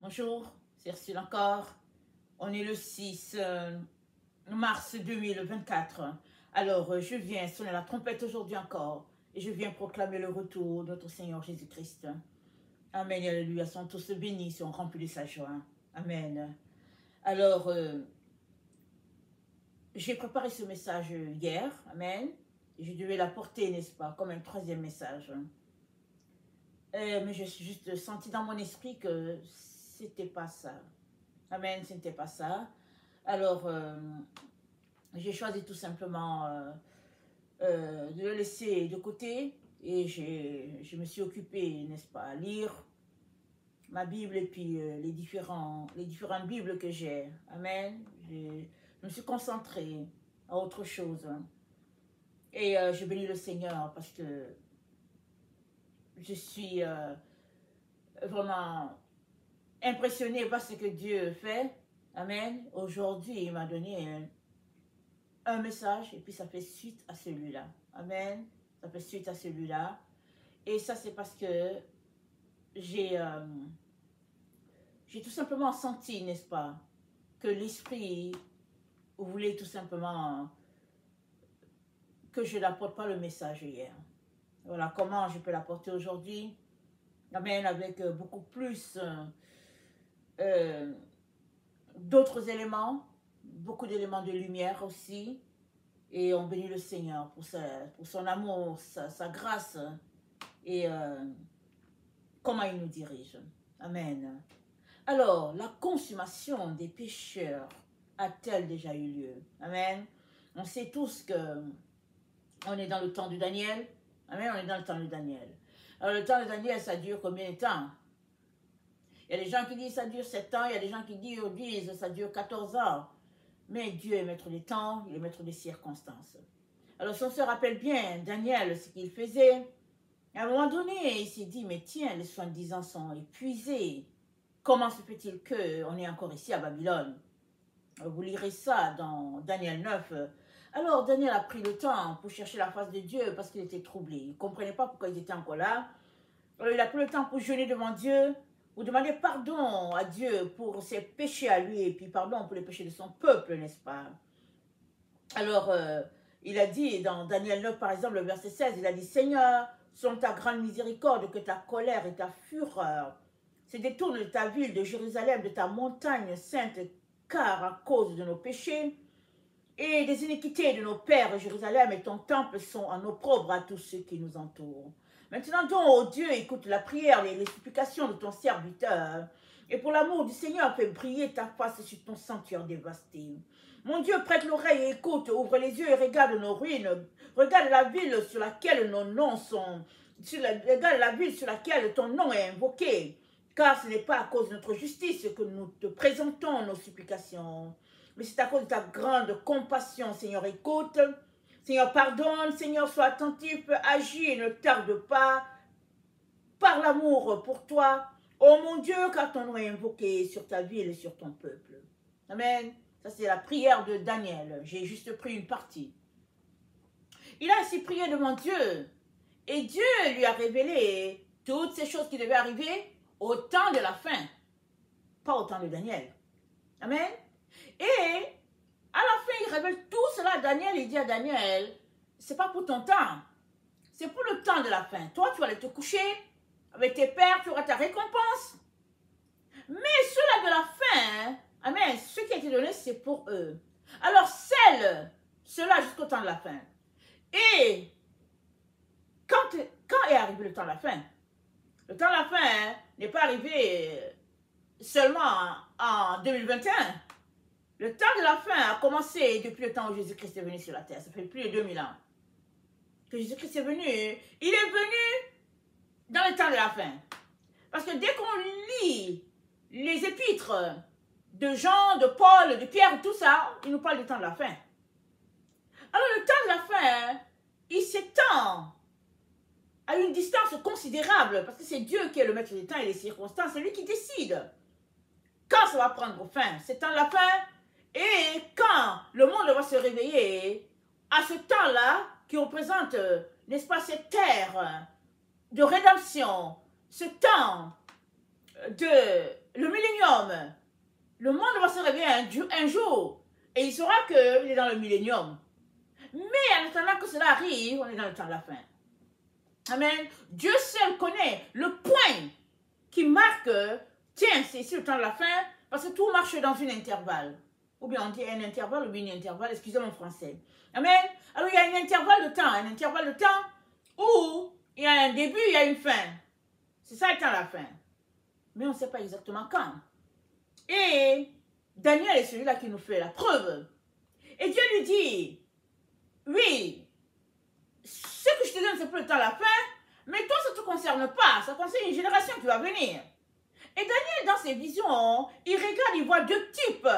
Bonjour, c'est Ursule encore. On est le 6 mars 2024. Alors, je viens sonner la trompette aujourd'hui encore et je viens proclamer le retour de notre Seigneur Jésus-Christ. Amen, alléluia, sont tous bénis, sont remplis de sa joie. Amen. Alors, j'ai préparé ce message hier, amen, et je devais l'apporter, n'est-ce pas, comme un troisième message. Mais j'ai juste senti dans mon esprit que c'était pas ça. Amen, ce n'était pas ça. Alors, j'ai choisi tout simplement de le laisser de côté et je me suis occupée, n'est-ce pas, à lire ma Bible et puis les différentes Bibles que j'ai. Amen. Je me suis concentrée à autre chose. Et je bénis le Seigneur parce que je suis vraiment impressionnée par ce que Dieu fait. Amen. Aujourd'hui, il m'a donné un message et puis ça fait suite à celui-là. Amen. Ça fait suite à celui-là. Et ça, c'est parce que j'ai tout simplement senti, n'est-ce pas, que l'Esprit voulait tout simplement que je n'apporte pas le message hier. Voilà comment je peux l'apporter aujourd'hui. Amen. Avec beaucoup plus d'autres éléments, beaucoup d'éléments de lumière aussi. Et on bénit le Seigneur pour son amour, sa grâce et comment il nous dirige. Amen. Alors, la consommation des pécheurs a-t-elle déjà eu lieu? Amen. On sait tous que on est dans le temps de Daniel. Amen, on est dans le temps de Daniel. Alors, le temps de Daniel, ça dure combien de temps? Il y a des gens qui disent que ça dure 7 ans, il y a des gens qui disent que ça dure 14 ans. Mais Dieu est maître des temps, il est maître des circonstances. Alors, si on se rappelle bien, Daniel, ce qu'il faisait, à un moment donné, il s'est dit, mais tiens, les soi-disant sont épuisés. Comment se fait-il qu'on est encore ici à Babylone? Vous lirez ça dans Daniel 9. Alors, Daniel a pris le temps pour chercher la face de Dieu parce qu'il était troublé. Il ne comprenait pas pourquoi ils étaient encore là. Alors, il a pris le temps pour jeûner devant Dieu, pour demander pardon à Dieu pour ses péchés à lui et puis pardon pour les péchés de son peuple, n'est-ce pas? Alors, il a dit dans Daniel 9, par exemple, le verset 16, il a dit, Seigneur, selon ta grande miséricorde, que ta colère et ta fureur se détournent de ta ville, de Jérusalem, de ta montagne sainte, car à cause de nos péchés et des iniquités de nos pères, Jérusalem et ton temple sont en opprobre à tous ceux qui nous entourent. Maintenant donc, oh Dieu, écoute la prière, les supplications de ton serviteur. Et pour l'amour du Seigneur, fais briller ta face sur ton sanctuaire dévasté. Mon Dieu, prête l'oreille et écoute, ouvre les yeux et regarde nos ruines. Regarde la ville sur laquelle nos noms sont. Regarde la ville sur laquelle ton nom est invoqué. Car ce n'est pas à cause de notre justice que nous te présentons nos supplications. Mais c'est à cause de ta grande compassion, Seigneur, écoute. Seigneur, pardonne, Seigneur, sois attentif, agis et ne tarde pas. Par l'amour pour toi, oh mon Dieu, car ton nom est invoqué sur ta ville et sur ton peuple. Amen. Ça, c'est la prière de Daniel. J'ai juste pris une partie. Il a ainsi prié devant Dieu. Et Dieu lui a révélé toutes ces choses qui devaient arriver au temps de la fin. Pas au temps de Daniel. Amen. Et à la fin, il révèle tout cela à Daniel. Il dit à Daniel, c'est pas pour ton temps. C'est pour le temps de la fin. Toi, tu vas aller te coucher avec tes pères, tu auras ta récompense. Mais ceux-là de la fin, amen, ce qui a été donné, c'est pour eux. Alors, ceux-là jusqu'au temps de la fin. Et quand est arrivé le temps de la fin? Le temps de la fin n'est pas arrivé seulement en 2021. Le temps de la fin a commencé depuis le temps où Jésus-Christ est venu sur la terre. Ça fait plus de 2000 ans que Jésus-Christ est venu. Il est venu dans le temps de la fin. Parce que dès qu'on lit les épîtres de Jean, de Paul, de Pierre, tout ça, il nous parle du temps de la fin. Alors le temps de la fin, il s'étend à une distance considérable, parce que c'est Dieu qui est le maître des temps et des circonstances, c'est lui qui décide quand ça va prendre fin. C'est le temps de la fin, et quand le monde va se réveiller, à ce temps-là, qui représente, n'est-ce pas, cette terre de rédemption, ce temps de le millénium millénium. Le monde va se réveiller un jour et il saura qu'il est dans le millénium. Mais en attendant que cela arrive, on est dans le temps de la fin. Amen. Dieu seul connaît le point qui marque, tiens, c'est ici le temps de la fin, parce que tout marche dans un intervalle. Ou bien on dit un intervalle ou bien un intervalle, excusez-moi en français. Amen. Alors il y a un intervalle de temps où il y a un début, il y a une fin. C'est ça le temps de la fin. Mais on ne sait pas exactement quand. Et Daniel est celui-là qui nous fait la preuve. Et Dieu lui dit, oui, ce que je te donne, c'est pour le temps de la fin, mais toi, ça ne te concerne pas. Ça concerne une génération qui va venir. Et Daniel, dans ses visions, il regarde, il voit deux types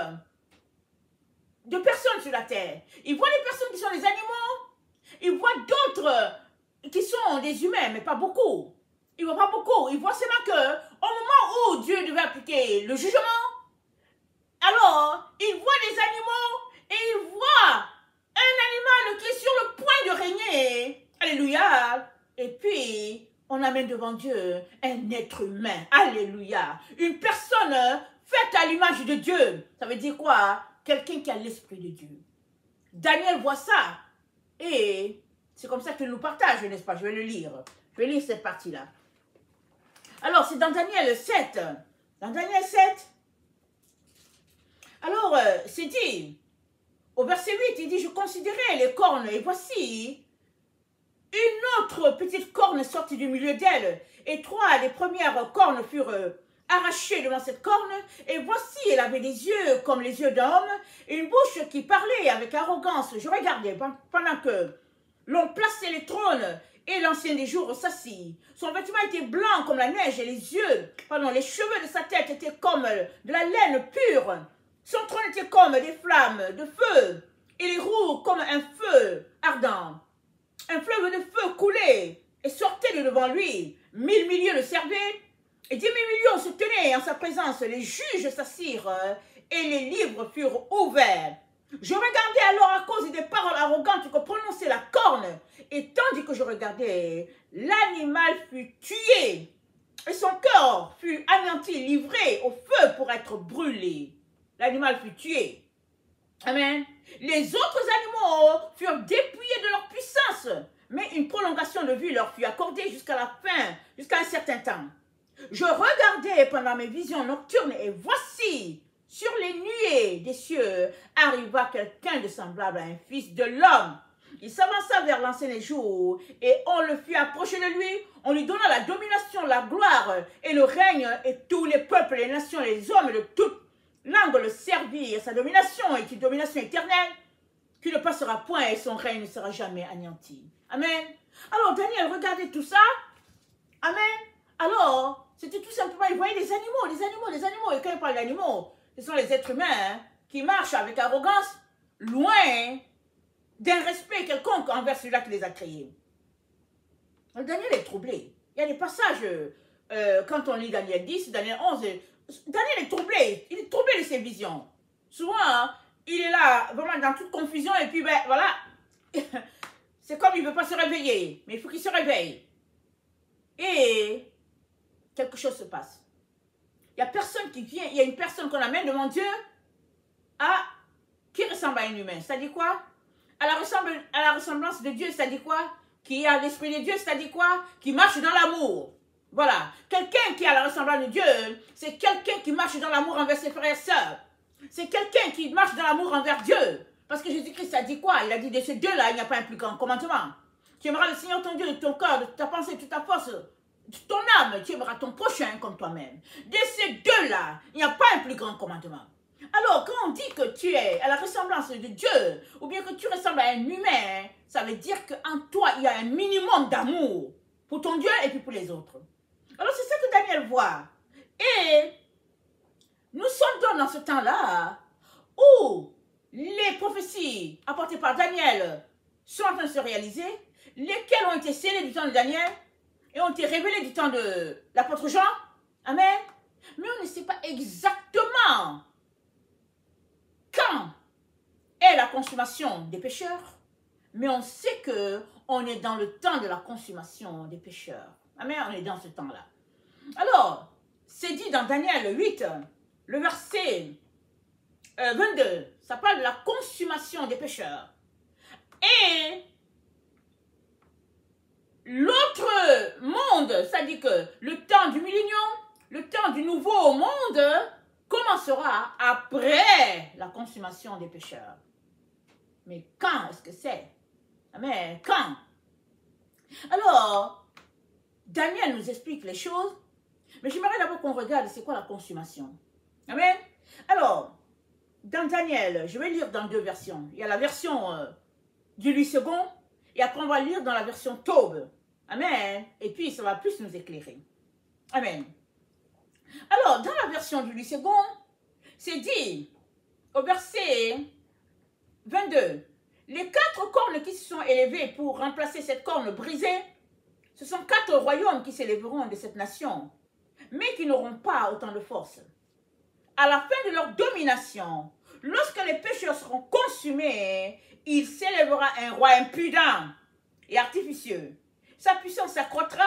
de personnes sur la terre. Il voit les personnes qui sont des animaux. Il voit d'autres qui sont des humains, mais pas beaucoup. Il ne voit pas beaucoup. Il voit seulement qu'au moment où Dieu devait appliquer le jugement, alors, il voit des animaux et il voit un animal qui est sur le point de régner. Alléluia. Et puis, on amène devant Dieu un être humain. Alléluia. Une personne faite à l'image de Dieu. Ça veut dire quoi? Quelqu'un qui a l'esprit de Dieu. Daniel voit ça. Et c'est comme ça qu'il nous partage, n'est-ce pas? Je vais le lire. Je vais lire cette partie-là. Alors, c'est dans Daniel 7. Dans Daniel 7. Alors, c'est dit, au verset 8, il dit, je considérais les cornes, et voici, une autre petite corne sortie du milieu d'elle, et trois des premières cornes furent arrachées devant cette corne, et voici, elle avait des yeux comme les yeux d'un homme, et une bouche qui parlait avec arrogance. Je regardais pendant que l'on plaçait les trônes, et l'ancien des jours s'assit. Son vêtement était blanc comme la neige, et les cheveux de sa tête étaient comme de la laine pure. Son trône était comme des flammes de feu, et les roues comme un feu ardent. Un fleuve de feu coulait et sortait de devant lui. 1000 milieux le servaient, et 10 000 millions se tenaient en sa présence. Les juges s'assirent, et les livres furent ouverts. Je regardais alors à cause des paroles arrogantes que prononçait la corne, et tandis que je regardais, l'animal fut tué, et son corps fut anéanti, livré au feu pour être brûlé. L'animal fut tué. Amen. Les autres animaux furent dépouillés de leur puissance, mais une prolongation de vie leur fut accordée jusqu'à la fin, jusqu'à un certain temps. Je regardais pendant mes visions nocturnes, et voici, sur les nuées des cieux, arriva quelqu'un de semblable à un fils de l'homme. Il s'avança vers l'ancien des jours, et on le fit approcher de lui. On lui donna la domination, la gloire et le règne, et tous les peuples, les nations, les hommes de toute langue le servirent. Sa domination est une domination éternelle qui ne passera point, et son règne ne sera jamais anéanti. Amen. Alors Daniel regardait tout ça. Amen. Alors, c'était tout simplement, il voyait des animaux. Et quand il parle d'animaux, ce sont les êtres humains qui marchent avec arrogance, loin d'un respect quelconque envers celui-là qui les a créés. Alors, Daniel est troublé. Il y a des passages, quand on lit Daniel 10, Daniel 11, Daniel est troublé. Il est troublé de ses visions. Souvent, hein, il est là, vraiment dans toute confusion, et puis, ben, voilà, c'est comme il ne veut pas se réveiller, mais il faut qu'il se réveille. Et quelque chose se passe. Il n'y a personne qui vient, il y a une personne qu'on amène devant Dieu qui ressemble à un humain. C'est-à-dire quoi? À la ressemblance de Dieu, c'est-à-dire quoi? Qui a l'esprit de Dieu, c'est-à-dire quoi? Qui marche dans l'amour. Voilà. Quelqu'un qui a la ressemblance de Dieu, c'est quelqu'un qui marche dans l'amour envers ses frères et sœurs. C'est quelqu'un qui marche dans l'amour envers Dieu. Parce que Jésus-Christ a dit quoi? Il a dit de ces deux-là, il n'y a pas un plus grand commandement. Tu aimeras le Seigneur ton Dieu de ton cœur, de ta pensée, de ta force, de ton âme. Tu aimeras ton prochain comme toi-même. De ces deux-là, il n'y a pas un plus grand commandement. Alors, quand on dit que tu es à la ressemblance de Dieu, ou bien que tu ressembles à un humain, ça veut dire qu'en toi, il y a un minimum d'amour pour ton Dieu et puis pour les autres. Alors, c'est ça que Daniel voit. Et nous sommes donc dans ce temps-là où les prophéties apportées par Daniel sont en train de se réaliser, lesquelles ont été scellées du temps de Daniel et ont été révélées du temps de l'apôtre Jean. Amen. Mais on ne sait pas exactement quand est la consommation des pécheurs, mais on sait qu'on est dans le temps de la consommation des pécheurs. Amen, on est dans ce temps-là. Alors, c'est dit dans Daniel 8, le verset 22, ça parle de la consommation des pécheurs. Et l'autre monde, c'est-à-dire que le temps du millénium, le temps du nouveau monde, commencera après la consommation des pécheurs. Mais quand est-ce que c'est? Amen. Quand? Alors, Daniel nous explique les choses, mais j'aimerais d'abord qu'on regarde c'est quoi la consommation. Amen. Alors, dans Daniel, je vais lire dans deux versions. Il y a la version du Louis II, et après on va lire dans la version Taube. Amen. Et puis ça va plus nous éclairer. Amen. Alors, dans la version du Louis II, c'est dit au verset 22, les 4 cornes qui se sont élevées pour remplacer cette corne brisée, ce sont 4 royaumes qui s'élèveront de cette nation, mais qui n'auront pas autant de force. À la fin de leur domination, lorsque les pécheurs seront consumés, il s'élèvera un roi impudent et artificieux. Sa puissance s'accroîtra,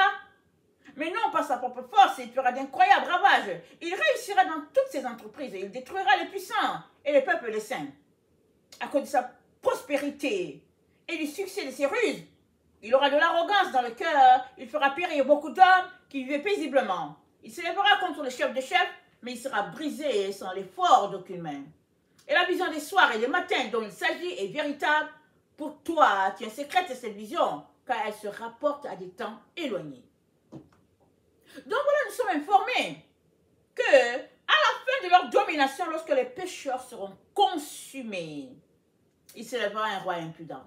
mais non pas sa propre force, il fera d'incroyables ravages. Il réussira dans toutes ses entreprises, il détruira les puissants et les peuples des saints. À cause de sa prospérité et du succès de ses ruses, il aura de l'arrogance dans le cœur, il fera périr beaucoup d'hommes qui vivaient paisiblement. Il s'élèvera contre le chef des chefs, mais il sera brisé sans l'effort d'aucune main. Et la vision des soirs et des matins dont il s'agit est véritable. Pour toi, tu es secrète cette vision, car elle se rapporte à des temps éloignés. Donc voilà, nous sommes informés que à la fin de leur domination, lorsque les pécheurs seront consumés, il s'élèvera un roi impudent.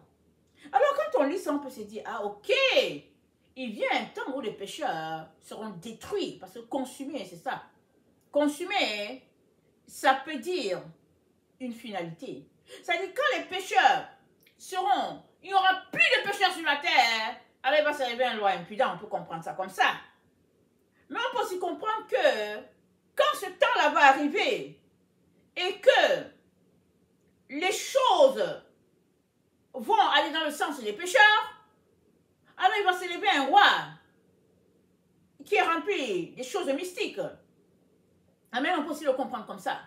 Alors quand on lit ça, on peut se dire, ah ok, il vient un temps où les pécheurs seront détruits, parce que consumés, c'est ça. Consumés, ça peut dire une finalité. C'est-à-dire quand les pécheurs seront, il n'y aura plus de pécheurs sur la terre, alors il va s'élever un roi impudent, on peut comprendre ça comme ça. Mais on peut aussi comprendre que quand ce temps-là va arriver et que les choses vont aller dans le sens des pécheurs, alors il va s'élever un roi qui est rempli des choses mystiques. Amen, on peut aussi le comprendre comme ça.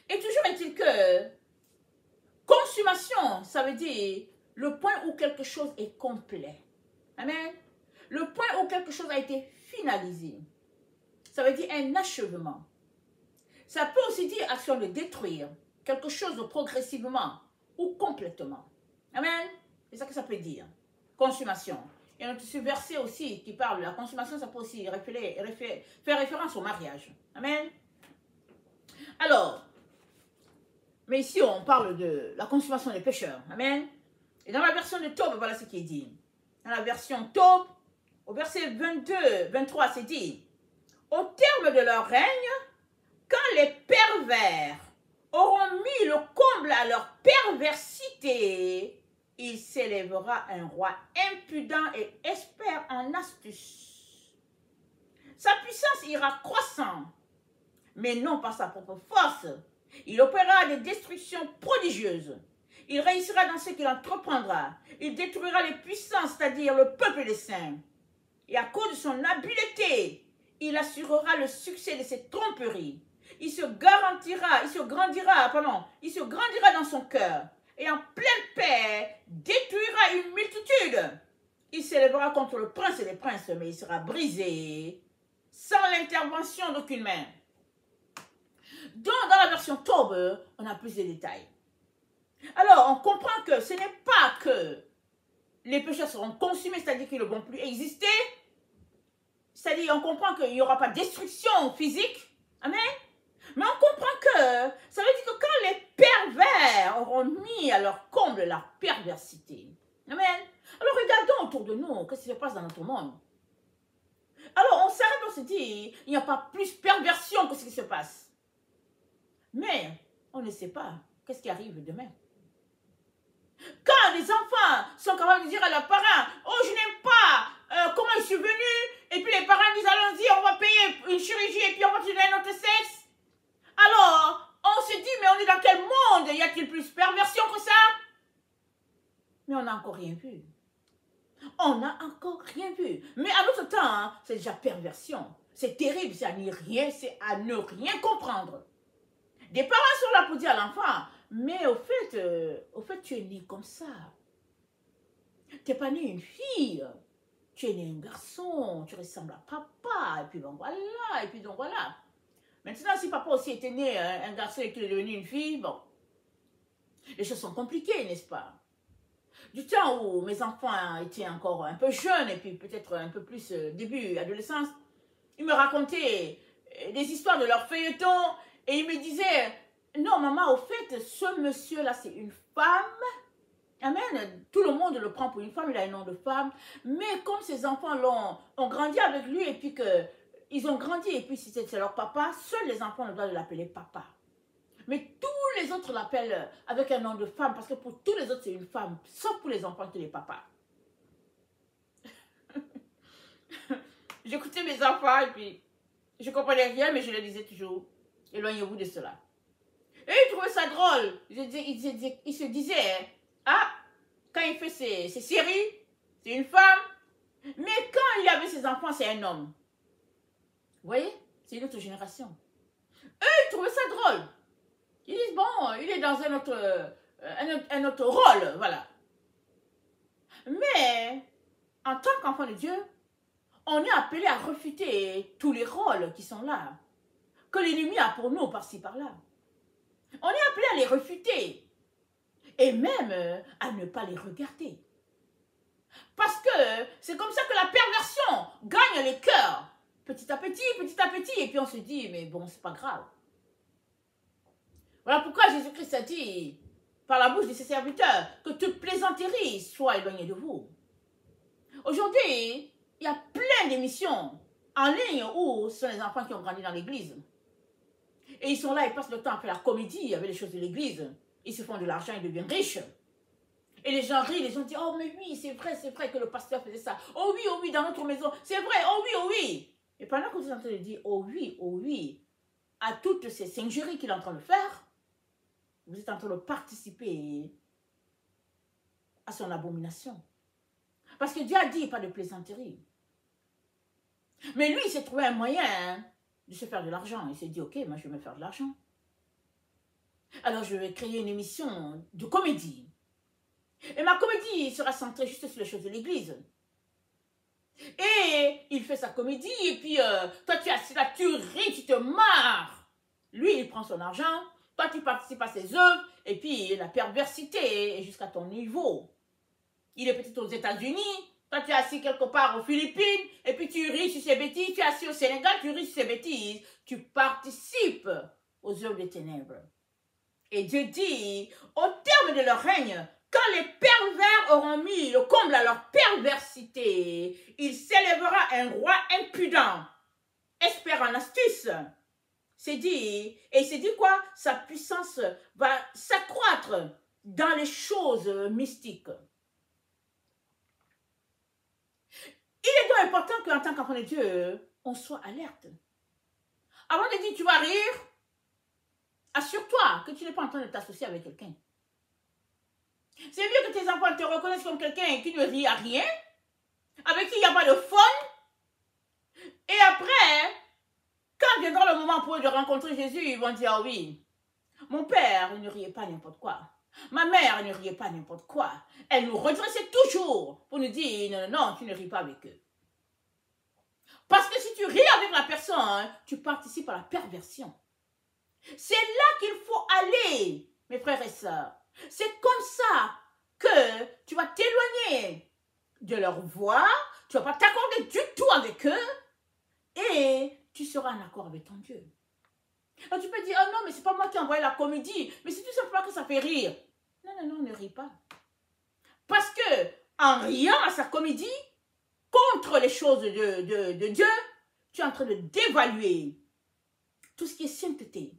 Et toujours est-il que consommation, ça veut dire le point où quelque chose est complet. Amen. Le point où quelque chose a été finalisé. Ça veut dire un achèvement. Ça peut aussi dire action de détruire quelque chose progressivement ou complètement. Amen. C'est ça que ça peut dire. Consommation. Et un autre verset aussi qui parle de la consommation, ça peut aussi faire référence au mariage. Amen. Alors, mais ici on parle de la consommation des pécheurs. Amen. Et dans la version de Taube, voilà ce qui est dit. Dans la version Taube, au verset 22, 23, c'est dit, au terme de leur règne, quand les pervers auront mis le comble à leur perversité, il s'élèvera un roi impudent et expert en astuce. Sa puissance ira croissant, mais non par sa propre force. Il opérera des destructions prodigieuses. Il réussira dans ce qu'il entreprendra. Il détruira les puissants, c'est-à-dire le peuple des saints. Et à cause de son habileté, il assurera le succès de ses tromperies. Il se grandira dans son cœur. Et en pleine paix, détruira une multitude. Il s'élèvera contre le prince et les princes, mais il sera brisé sans l'intervention d'aucune main. Donc, dans la version Taube, on a plus de détails. Alors, on comprend que ce n'est pas que les pécheurs seront consumés, c'est-à-dire qu'ils ne vont plus exister. C'est-à-dire, on comprend qu'il n'y aura pas de destruction physique. Amen. Mais on comprend que ça veut dire que quand les pervers auront mis à leur comble la perversité. Amen. Alors, regardons autour de nous, qu'est-ce qui se passe dans notre monde. Alors, on s'arrête, on se dit, il n'y a pas plus perversion que ce qui se passe. Mais, on ne sait pas qu'est-ce qui arrive demain. Quand les enfants sont capables de dire à leurs parents, oh, je n'aime pas comment je suis venu, et puis les parents disent, allons-y, on va payer une chirurgie, et puis on va te donner notre sexe. Alors, on se dit, mais on est dans quel monde? Y a-t-il plus perversion que ça? Mais on n'a encore rien vu. On n'a encore rien vu. Mais à notre temps, c'est déjà perversion. c'est terrible, c'est à ne rien comprendre. Des parents sont là pour dire à l'enfant, mais au fait, tu es né comme ça. Tu n'es pas né une fille. Tu es né un garçon, tu ressembles à papa, et puis bon voilà, et puis donc voilà. Maintenant, si papa aussi était né un garçon et qu'il est devenu une fille, bon, les choses sont compliquées, n'est-ce pas? Du temps où mes enfants étaient encore un peu jeunes, et puis peut-être un peu plus début adolescence, ils me racontaient des histoires de leur feuilleton, et ils me disaient, non maman, au fait, ce monsieur-là, c'est une femme. Amen. Tout le monde le prend pour une femme, il a un nom de femme. Mais comme ces enfants ont grandi avec lui et puis qu'ils ont grandi et puis c'est leur papa, seuls les enfants doivent l'appeler papa. Mais tous les autres l'appellent avec un nom de femme parce que pour tous les autres c'est une femme, sauf pour les enfants qui les papas. J'écoutais mes enfants et puis je comprenais rien mais je leur disais toujours, éloignez-vous de cela. Et ils trouvaient ça drôle. Ils se disaient, ah, quand il fait ses séries, c'est une femme. Mais quand il avait ses enfants, c'est un homme. Vous voyez? C'est une autre génération. Eux, ils trouvaient ça drôle. Ils disent, bon, il est dans un autre rôle, voilà. Mais, en tant qu'enfant de Dieu, on est appelé à refuter tous les rôles qui sont là, que l'ennemi a pour nous, par-ci, par-là. On est appelé à les refuter. Et même à ne pas les regarder. Parce que c'est comme ça que la perversion gagne les cœurs. Petit à petit, et puis on se dit, mais bon, c'est pas grave. Voilà pourquoi Jésus-Christ a dit, par la bouche de ses serviteurs, que toute plaisanterie soit éloignée de vous. Aujourd'hui, il y a plein d'émissions en ligne où ce sont les enfants qui ont grandi dans l'église. Et ils sont là, ils passent le temps à faire la comédie avec les choses de l'église. Ils se font de l'argent, ils deviennent riches. Et les gens rient, les gens disent, oh mais oui, c'est vrai que le pasteur faisait ça. Oh oui, dans notre maison, c'est vrai, oh oui. Et pendant que vous êtes en train de dire, oh oui, à toutes ces singeries qu'il est en train de faire, vous êtes en train de participer à son abomination. Parce que Dieu a dit, pas de plaisanterie. Mais lui, il s'est trouvé un moyen de se faire de l'argent. Il s'est dit, ok, moi je vais me faire de l'argent. Alors je vais créer une émission de comédie. Et ma comédie sera centrée juste sur les choses de l'église. Et il fait sa comédie, et puis toi tu es assis là, tu ris, tu te marres. Lui, il prend son argent, toi tu participes à ses œuvres, et puis la perversité est jusqu'à ton niveau. Il est peut-être aux États-Unis, toi tu es assis quelque part aux Philippines, et puis tu ris sur ses bêtises, tu es assis au Sénégal, tu ris sur ses bêtises, tu participes aux œuvres des ténèbres. Et Dieu dit, au terme de leur règne, quand les pervers auront mis le comble à leur perversité, il s'élèvera un roi impudent, expert en astuce. C'est dit, et il s'est dit quoi? Sa puissance va s'accroître dans les choses mystiques. Il est donc important qu'en tant qu'enfant de Dieu, on soit alerte. Avant de dire tu vas rire, assure-toi que tu n'es pas en train de t'associer avec quelqu'un. C'est mieux que tes enfants te reconnaissent comme quelqu'un qui ne rit à rien, avec qui il n'y a pas de fun. Et après, quand viendra le moment pour eux de rencontrer Jésus, ils vont dire, ah oui, mon père, il ne riait pas n'importe quoi. Ma mère, elle ne riait pas n'importe quoi. Elle nous redressait toujours pour nous dire, non, tu ne ris pas avec eux. Parce que si tu ris avec la personne, tu participes à la perversion. C'est là qu'il faut aller, mes frères et sœurs. C'est comme ça que tu vas t'éloigner de leur voix, tu ne vas pas t'accorder du tout avec eux et tu seras en accord avec ton Dieu. Alors tu peux dire, oh non, mais c'est pas moi qui ai envoyé la comédie, mais c'est tout simplement que ça fait rire. Non, ne ris pas. Parce que en riant à sa comédie, contre les choses de Dieu, tu es en train de dévaluer tout ce qui est sainteté,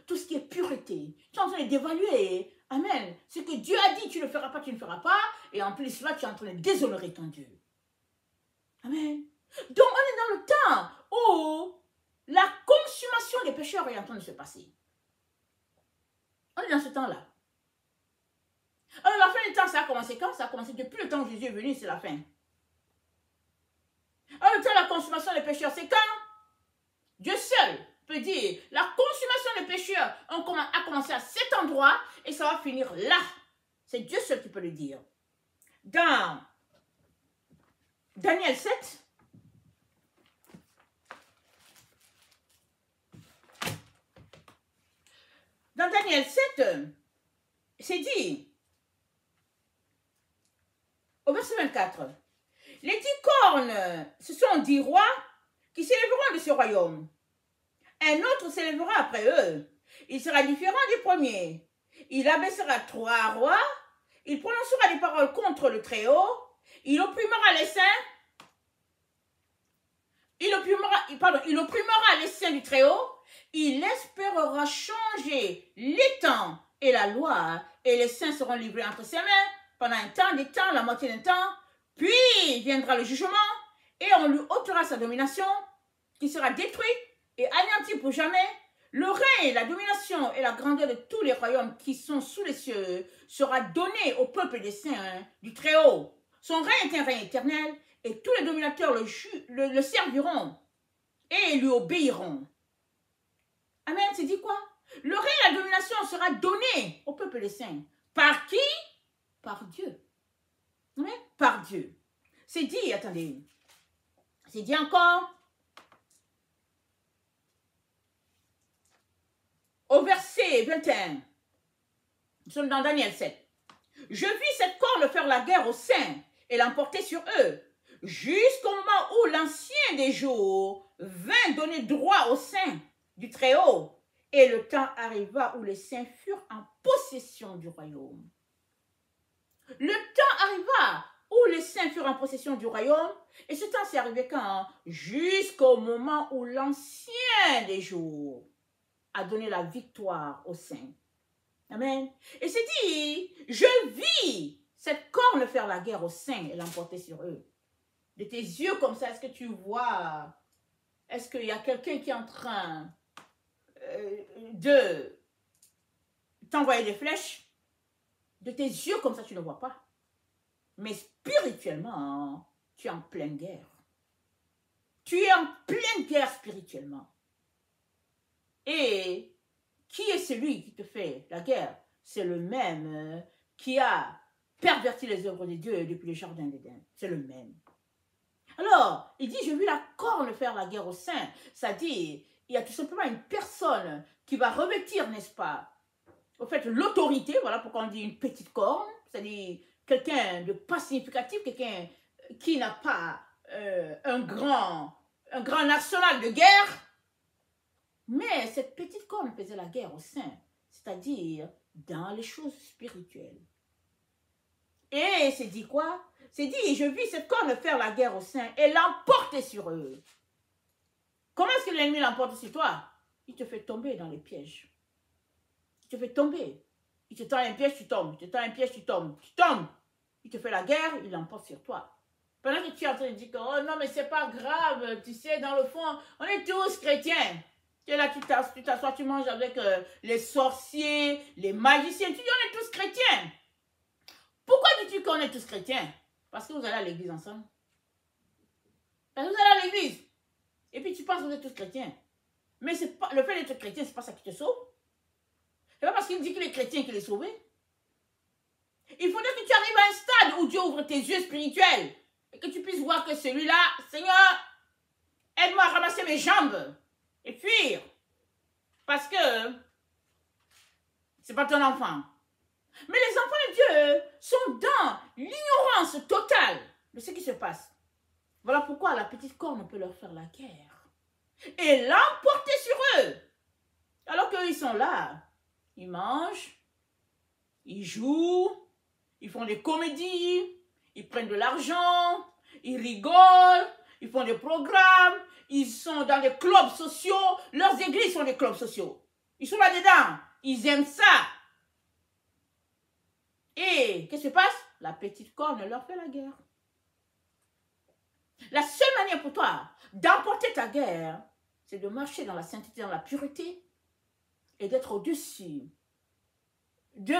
tout ce qui est pureté. Tu es en train de dévaluer, amen, ce que Dieu a dit, tu ne feras pas, tu ne feras pas, et en plus là, tu es en train de déshonorer ton Dieu. Amen. Donc on est dans le temps où la consommation des pécheurs est en train de se passer. On est dans ce temps-là. Alors la fin du temps, ça a commencé quand? Ça a commencé depuis le temps où Jésus est venu, c'est la fin. Alors le temps de la consommation des pécheurs, c'est quand? Dieu seul peut dire, la consommation des pécheurs a commencé à cet endroit et ça va finir là. C'est Dieu seul qui peut le dire. Dans Daniel 7, dans Daniel 7, c'est dit, au verset 24, les 10 cornes, ce sont 10 rois qui s'élèveront de ce royaume. Un autre s'élèvera après eux. Il sera différent du premier. Il abaissera 3 rois. Il prononcera des paroles contre le Très-Haut. Il opprimera les saints. Il opprimera les saints du Très-Haut. Il espérera changer les temps et la loi. Et les saints seront livrés entre ses mains pendant un temps, des temps, la moitié d'un temps. Puis viendra le jugement. Et on lui ôtera sa domination, qui sera détruite et anéantie pour jamais. Le règne, la domination et la grandeur de tous les royaumes qui sont sous les cieux sera donné au peuple des saints du Très-Haut. Son règne est un règne éternel et tous les dominateurs le serviront et lui obéiront. Amen, c'est dit quoi? Le règne et la domination sera donné au peuple des saints. Par qui? Par Dieu. Amen, par Dieu. C'est dit, attendez, c'est dit encore. Au verset 21, nous sommes dans Daniel 7. Je vis cette corne faire la guerre aux saints et l'emporter sur eux, jusqu'au moment où l'ancien des jours vint donner droit aux saints du Très-Haut. Et le temps arriva où les saints furent en possession du royaume. Le temps arriva où les saints furent en possession du royaume. Et ce temps s'est arrivé quand? Jusqu'au moment où l'ancien des jours a donné la victoire aux saints. Amen. Et c'est dit, je vis cette corne faire la guerre aux saints et l'emporter sur eux. De tes yeux comme ça, est-ce que tu vois, est-ce qu'il y a quelqu'un qui est en train de t'envoyer des flèches? De tes yeux comme ça, tu ne vois pas. Mais spirituellement, tu es en pleine guerre. Tu es en pleine guerre spirituellement. Et qui est celui qui te fait la guerre? C'est le même qui a perverti les œuvres de Dieu depuis le jardin d'Éden. C'est le même. Alors, il dit, j'ai vu la corne faire la guerre aux saints. C'est-à-dire, il y a tout simplement une personne qui va revêtir, n'est-ce pas, au fait, l'autorité, voilà pourquoi on dit une petite corne, c'est-à-dire quelqu'un de pas significatif, quelqu'un qui n'a pas un grand arsenal de guerre. Mais cette petite corne faisait la guerre aux saints, c'est-à-dire dans les choses spirituelles. Et c'est dit quoi? C'est dit, je vis cette corne faire la guerre aux saints et l'emporter sur eux. Comment est-ce que l'ennemi l'emporte sur toi? Il te fait tomber dans les pièges. Il te fait tomber. Il te tend un piège, tu tombes. Il te tend un piège, tu tombes. Tu tombes. Il te fait la guerre, il l'emporte sur toi. Pendant que tu es en train de dire que, oh non, mais c'est pas grave, tu sais, dans le fond, on est tous chrétiens. Tu es là, tu t'assois, tu manges avec les sorciers, les magiciens. Tu dis, on est tous chrétiens. Pourquoi dis-tu qu'on est tous chrétiens? Parce que vous allez à l'église ensemble. Parce que vous allez à l'église. Et puis tu penses que vous êtes tous chrétiens. Mais pas, le fait d'être chrétien, c'est pas ça qui te sauve. C'est pas parce qu'il dit qu'il est chrétien qu'il est sauvé. Il faudrait que tu arrives à un stade où Dieu ouvre tes yeux spirituels. Et que tu puisses voir que celui-là, Seigneur, aide-moi à ramasser mes jambes. Et fuir. Parce que c'est pas ton enfant. Mais les enfants de Dieu sont dans l'ignorance totale de ce qui se passe. Voilà pourquoi la petite corne peut leur faire la guerre. Et l'emporter sur eux. Alors qu'ils sont là. Ils mangent. Ils jouent. Ils font des comédies. Ils prennent de l'argent. Ils rigolent. Ils font des programmes. Ils sont dans des clubs sociaux. Leurs églises sont des clubs sociaux. Ils sont là-dedans. Ils aiment ça. Et qu'est-ce qui se passe? La petite corne leur fait la guerre. La seule manière pour toi d'emporter ta guerre, c'est de marcher dans la sainteté, dans la pureté et d'être au-dessus de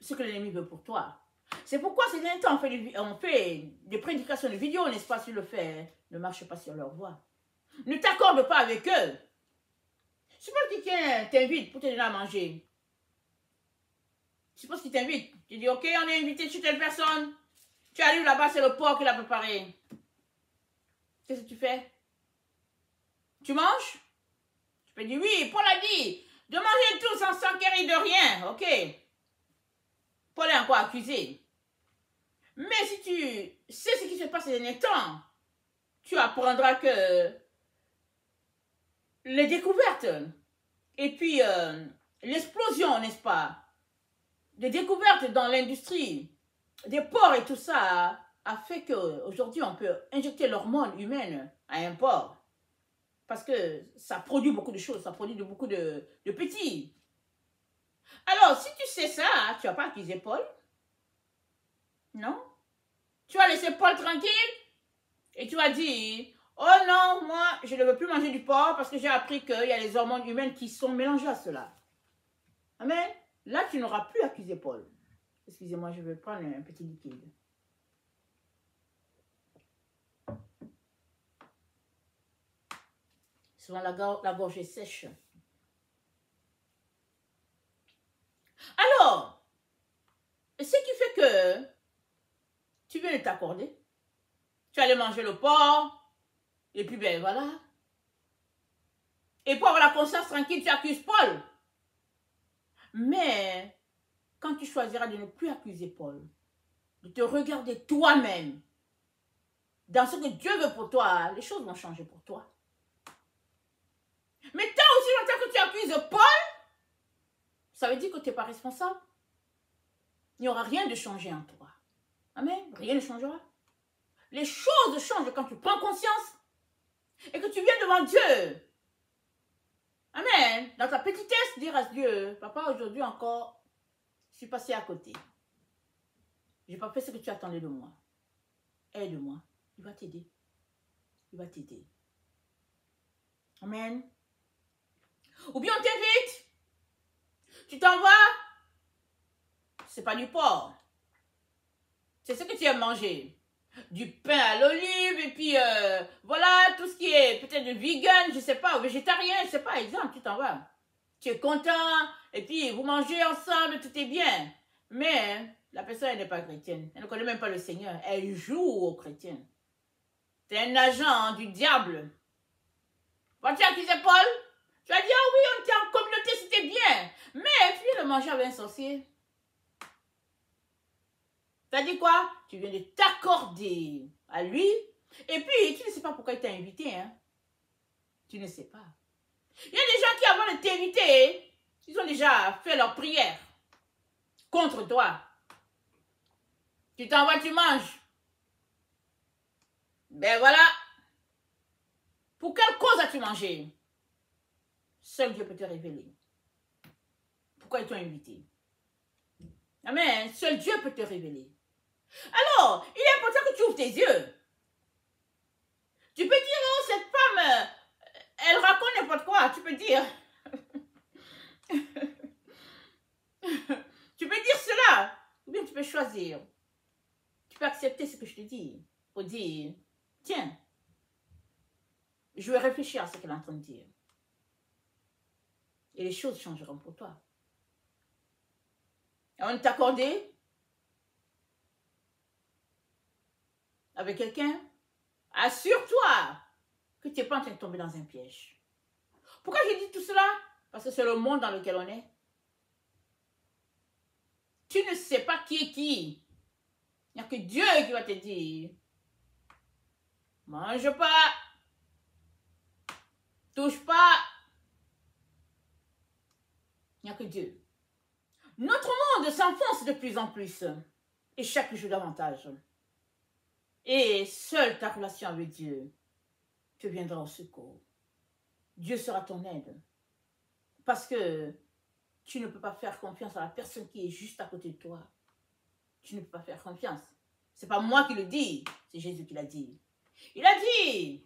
ce que l'ennemi veut pour toi. C'est pourquoi ces derniers temps, on fait des prédications de vidéos, n'est-ce pas, sur le fait, ne marche pas sur leur voie. Ne t'accorde pas avec eux. Suppose que quelqu'un t'invite pour te donner à manger. Suppose qu'il t'invite. Tu dis, ok, on est invité chez telle personne. Tu arrives là-bas, c'est le porc qu'il a préparé. Qu'est-ce que tu fais? Tu manges? Tu peux dire, oui, Paul a dit de manger tout sans s'enquérir de rien. Ok. Paul est encore accusé. Mais si tu sais ce qui se passe ces derniers temps, tu apprendras que les découvertes et puis l'explosion, n'est-ce pas, des découvertes dans l'industrie, des porcs et tout ça a fait qu'aujourd'hui on peut injecter l'hormone humaine à un porc. Parce que ça produit beaucoup de choses, ça produit beaucoup de petits. Alors, si tu sais ça, tu vas pas accuser Paul. Non? Tu vas laisser Paul tranquille et tu vas dire, oh non, moi, je ne veux plus manger du porc parce que j'ai appris qu'il y a les hormones humaines qui sont mélangées à cela. Amen. Là, tu n'auras plus accusé Paul. Excusez-moi, je vais prendre un petit liquide. Souvent, la gorge est sèche. Alors, ce qui fait que tu viens de t'accorder. Tu allais manger le porc. Et puis, ben voilà. Et pour avoir la conscience tranquille, tu accuses Paul. Mais, quand tu choisiras de ne plus accuser Paul, de te regarder toi-même, dans ce que Dieu veut pour toi, les choses vont changer pour toi. Mais tant aussi longtemps que tu accuses Paul, ça veut dire que tu n'es pas responsable. Il n'y aura rien de changé en toi. Amen. Rien ne changera. Les choses changent quand tu prends conscience et que tu viens devant Dieu. Amen. Dans ta petitesse, dire à Dieu, papa, aujourd'hui encore, je suis passé à côté. Je n'ai pas fait ce que tu attendais de moi. Aide-moi. Il va t'aider. Il va t'aider. Amen. Ou bien on t'invite. Tu t'en vas. C'est pas du porc. C'est ce que tu aimes manger. Du pain à l'olive et puis voilà, tout ce qui est peut-être vegan, je sais pas, ou végétarien, je sais pas, exemple, tu t'en vas. Tu es content et puis vous mangez ensemble, tout est bien. Mais la personne, elle n'est pas chrétienne. Elle ne connaît même pas le Seigneur. Elle joue aux chrétiens. Tu es un agent du diable. Vas-tu accuser Paul? Tu vas dire, oh oui, on était en communauté, c'était bien. Mais tu viens de manger avec un sorcier. Tu as dit quoi? Tu viens de t'accorder à lui. Et puis, tu ne sais pas pourquoi il t'a invité. Hein? Tu ne sais pas. Il y a des gens qui, avant de t'inviter, ils ont déjà fait leur prière contre toi. Tu t'en vas, tu manges. Ben voilà. Pour quelle cause as-tu mangé? Seul Dieu peut te révéler. Pourquoi ils t'ont invité? Amen. Seul Dieu peut te révéler. Alors, il est important que tu ouvres tes yeux. Tu peux dire, oh, cette femme, elle raconte n'importe quoi. Tu peux dire. Tu peux dire cela. Ou bien tu peux choisir. Tu peux accepter ce que je te dis. Pour dire, tiens, je vais réfléchir à ce qu'elle est en train de dire. Et les choses changeront pour toi. Avant de t'accorder avec quelqu'un, assure-toi que tu n'es pas en train de tomber dans un piège. Pourquoi je dis tout cela? Parce que c'est le monde dans lequel on est. Tu ne sais pas qui est qui. Il n'y a que Dieu qui va te dire, mange pas, touche pas. Il n'y a que Dieu. Notre monde s'enfonce de plus en plus et chaque jour davantage. Et seule ta relation avec Dieu te viendra au secours. Dieu sera ton aide. Parce que tu ne peux pas faire confiance à la personne qui est juste à côté de toi. Tu ne peux pas faire confiance. Ce n'est pas moi qui le dis, c'est Jésus qui l'a dit. Il a dit,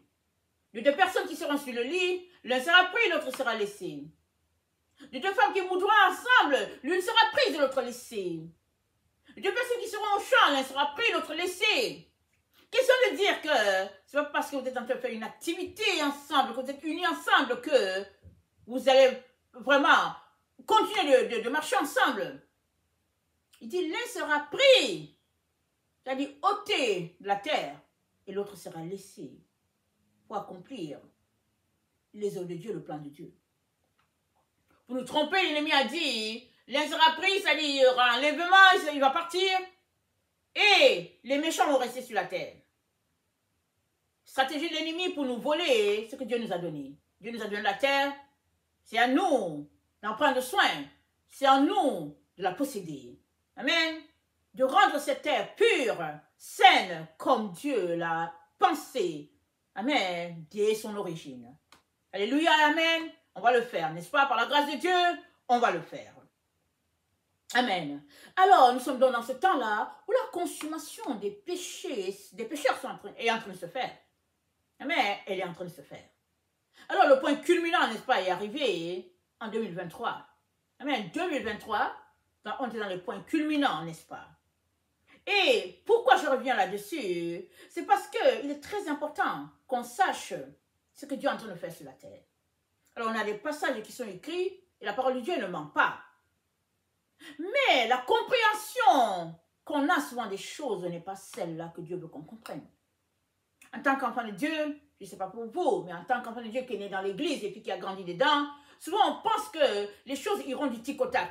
de deux personnes qui seront sur le lit, l'un sera pris, l'autre sera laissé. De deux femmes qui moudront ensemble, l'une sera prise, l'autre laissée. De deux personnes qui seront au champ, l'un sera pris, l'autre laissé. Question de dire que c'est pas parce que vous êtes en train de faire une activité ensemble, que vous êtes unis ensemble, que vous allez vraiment continuer de marcher ensemble. Il dit, l'un sera pris, c'est-à-dire ôté de la terre, et l'autre sera laissé pour accomplir les œuvres de Dieu, le plan de Dieu. Pour nous tromper, l'ennemi a dit, l'un sera pris, c'est-à-dire il y aura un enlèvement, il va partir, et les méchants vont rester sur la terre. Stratégie de l'ennemi pour nous voler ce que Dieu nous a donné. Dieu nous a donné la terre, c'est à nous d'en prendre soin, c'est à nous de la posséder. Amen. De rendre cette terre pure, saine, comme Dieu l'a pensé. Amen. Dès son origine. Alléluia, amen. On va le faire, n'est-ce pas? Par la grâce de Dieu, on va le faire. Amen. Alors, nous sommes donc dans ce temps-là où la consommation des pécheurs est en train de se faire. Amen. Elle est en train de se faire. Alors, le point culminant, n'est-ce pas, est arrivé en 2023. Amen. 2023, on est dans le point culminant, n'est-ce pas? Et pourquoi je reviens là-dessus? C'est parce qu'il est très important qu'on sache ce que Dieu est en train de faire sur la terre. Alors, on a des passages qui sont écrits et la parole de Dieu ne ment pas. Mais la compréhension qu'on a souvent des choses n'est pas celle-là que Dieu veut qu'on comprenne. En tant qu'enfant de Dieu, je ne sais pas pour vous, mais en tant qu'enfant de Dieu qui est né dans l'église et puis qui a grandi dedans, souvent on pense que les choses iront du tic au tac.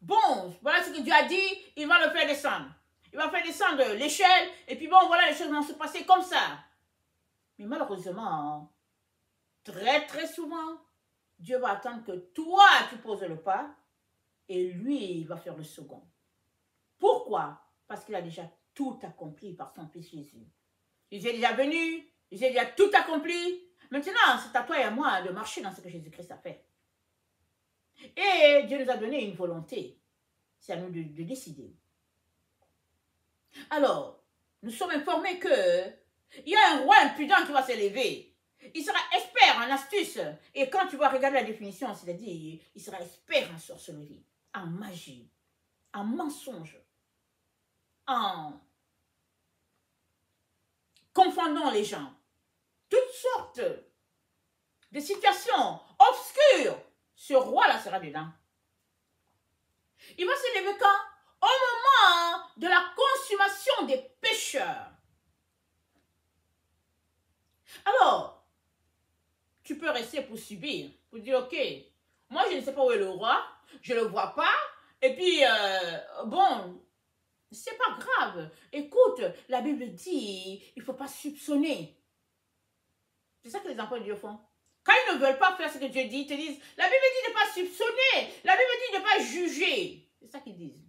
Bon, voilà ce que Dieu a dit, il va le faire descendre. Il va faire descendre l'échelle et puis bon, voilà, les choses vont se passer comme ça. Mais malheureusement, très très souvent, Dieu va attendre que toi, tu poses le pas et lui, il va faire le second. Pourquoi? Parce qu'il a déjà tout accompli par son Fils Jésus. Jésus est déjà venu, Jésus a déjà tout accompli. Maintenant, c'est à toi et à moi de marcher dans ce que Jésus-Christ a fait. Et Dieu nous a donné une volonté. C'est à nous de décider. Alors, nous sommes informés qu'il y a un roi impudent qui va s'élever. Il sera expert en astuces. Et quand tu vas regarder la définition, c'est-à-dire, il sera expert en sorcellerie, en magie, en mensonge, en confondant les gens. Toutes sortes de situations obscures. Ce roi-là sera dedans. Il va s'élever quand? Au moment de la consommation des pécheurs. Alors, tu peux rester pour subir, pour dire, ok, moi je ne sais pas où est le roi, je ne le vois pas, et puis, bon, c'est pas grave. Écoute, la Bible dit, il ne faut pas soupçonner. C'est ça que les enfants de Dieu font. Quand ils ne veulent pas faire ce que Dieu dit, ils te disent, la Bible dit de ne pas soupçonner, la Bible dit de ne pas juger. C'est ça qu'ils disent.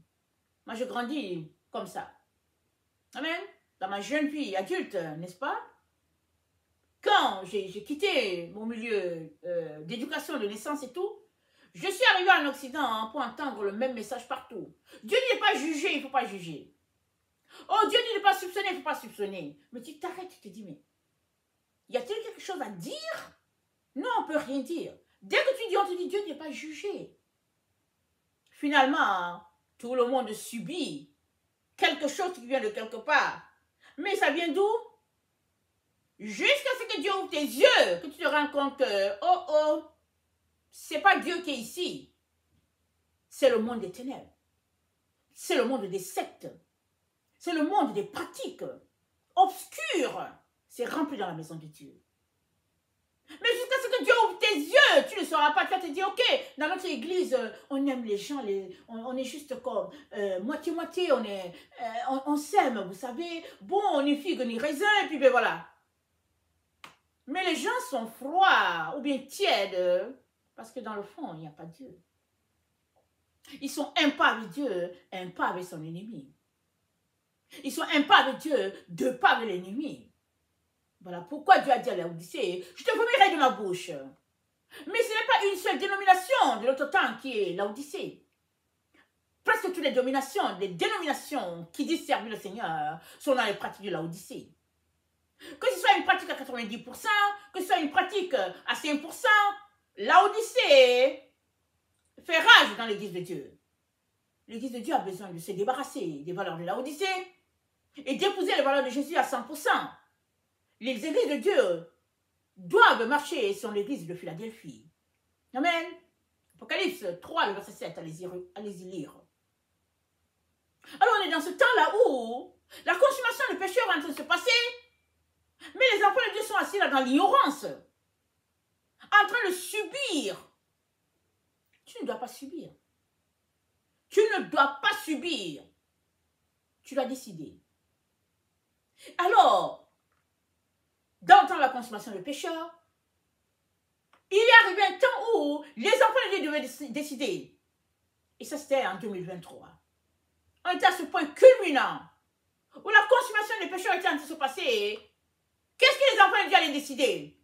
Moi, je grandis comme ça. Amen. Dans ma jeune vie adulte, n'est-ce pas? Quand j'ai quitté mon milieu d'éducation, de naissance et tout, je suis arrivée en Occident pour entendre le même message partout. Dieu dit de ne pas juger, il ne faut pas juger. Oh, Dieu dit de ne pas soupçonner, il ne faut pas soupçonner. Mais tu t'arrêtes, tu te dis, mais y a-t-il quelque chose à dire? Non, on ne peut rien dire. Dès que tu dis, on te dit, Dieu n'est pas jugé. Finalement, tout le monde subit quelque chose qui vient de quelque part. Mais ça vient d'où? Jusqu'à ce que Dieu ouvre tes yeux, que tu te rends compte que, oh oh, c'est pas Dieu qui est ici. C'est le monde des ténèbres. C'est le monde des sectes. C'est le monde des pratiques obscures. C'est rempli dans la maison de Dieu. Mais jusqu'à ce que Dieu ouvre tes yeux, tu ne sauras pas. Tu vas te dire, ok, dans notre église, on aime les gens, on est juste comme moitié-moitié, on s'aime, vous savez. Bon, on est figue ni raisin, et puis ben voilà. Mais les gens sont froids ou bien tièdes, parce que dans le fond, il n'y a pas Dieu. Ils sont un pas avec Dieu, un pas avec son ennemi. Ils sont un pas avec Dieu, deux pas avec l'ennemi. Voilà pourquoi Dieu a dit à Laodicée, je te vomirai de ma bouche. Mais ce n'est pas une seule dénomination de notre temps qui est Laodicée. Presque toutes les dénominations qui disent servir le Seigneur sont dans les pratiques de Laodicée. Que ce soit une pratique à 90%, que ce soit une pratique à 5%, Laodicée fait rage dans l'église de Dieu. L'église de Dieu a besoin de se débarrasser des valeurs de Laodicée et d'épouser les valeurs de Jésus à 100%. Les églises de Dieu doivent marcher sur l'église de Philadelphie. Amen. Apocalypse 3, le verset 7, allez-y lire. Alors on est dans ce temps-là où la consommation de péché est en train de se passer, mais les enfants de Dieu sont assis là dans l'ignorance, en train de subir. Tu ne dois pas subir. Tu ne dois pas subir. Tu l'as décidé. Alors, dans le temps de la consommation de pécheurs, il est arrivé un temps où les enfants de Dieu devaient décider. Et ça, c'était en 2023. On était à ce point culminant où la consommation des pécheurs était en train de se passer. Qu'est-ce que les enfants de Dieu allaient décider?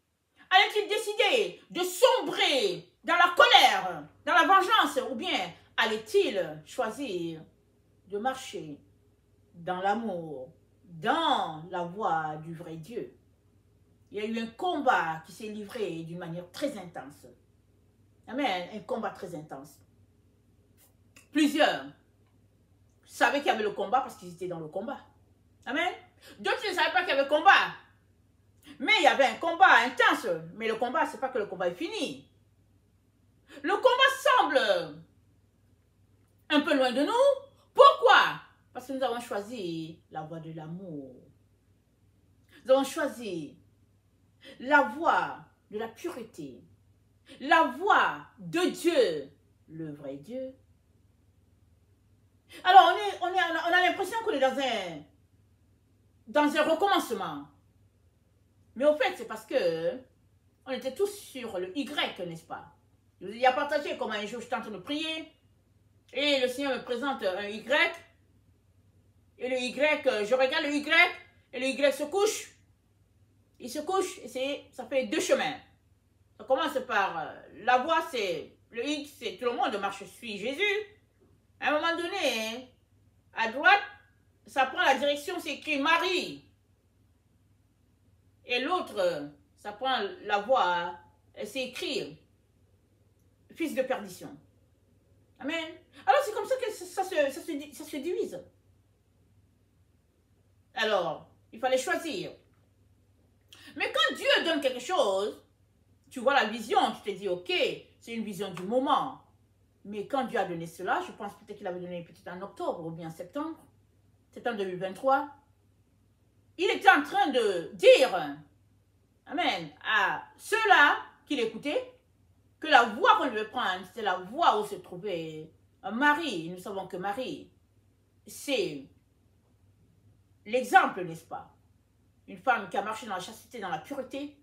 Allaient-ils décider de sombrer dans la colère, dans la vengeance, ou bien allaient-ils choisir de marcher dans l'amour, dans la voie du vrai Dieu? Il y a eu un combat qui s'est livré d'une manière très intense. Amen, un combat très intense. Plusieurs savaient qu'il y avait le combat parce qu'ils étaient dans le combat. Amen. D'autres ne savaient pas qu'il y avait combat. Mais il y avait un combat intense. Mais le combat, ce n'est pas que le combat est fini. Le combat semble un peu loin de nous. Pourquoi? Parce que nous avons choisi la voie de l'amour. Nous avons choisi la voie de la pureté. La voie de Dieu, le vrai Dieu. Alors, on a l'impression qu'on est dans un recommencement. Mais au fait, c'est parce que on était tous sur le Y, n'est-ce pas? Je vous ai partagé comment un jour j'étais en train de prier et le Seigneur me présente un Y. Et le Y, je regarde le Y et le Y se couche. Il se couche et ça fait deux chemins. Ça commence par la voie, c'est le X, c'est tout le monde marche, je suis Jésus. À un moment donné, à droite, ça prend la direction, c'est écrit Marie. Et l'autre, ça prend la voie, c'est écrit fils de perdition. Amen. Alors c'est comme ça que ça se divise. Alors, il fallait choisir. Mais quand Dieu donne quelque chose, tu vois la vision, tu te dis, ok, c'est une vision du moment. Mais quand Dieu a donné cela, je pense peut-être qu'il avait donné peut-être en octobre ou bien en septembre 2023, il était en train de dire, amen, à ceux-là qui l'écoutaient, que la voie qu'on devait prendre, c'était la voie où se trouvait Marie. Nous savons que Marie, c'est l'exemple, n'est-ce pas? Une femme qui a marché dans la chasteté, dans la pureté,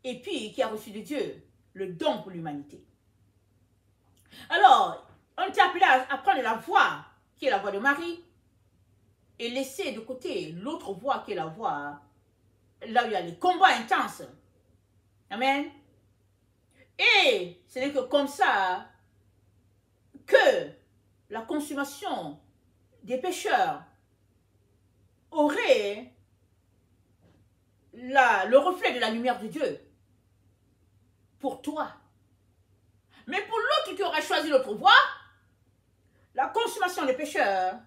et puis qui a reçu de Dieu le don pour l'humanité. Alors, on était appelé à prendre la voie qui est la voie de Marie et laisser de côté l'autre voie qui est la voie là où il y a les combats intenses. Amen. Et ce n'est que comme ça que la consommation des pécheurs aurait le reflet de la lumière de Dieu pour toi. Mais pour l'autre qui aura choisi l'autre voie, la consommation des pécheurs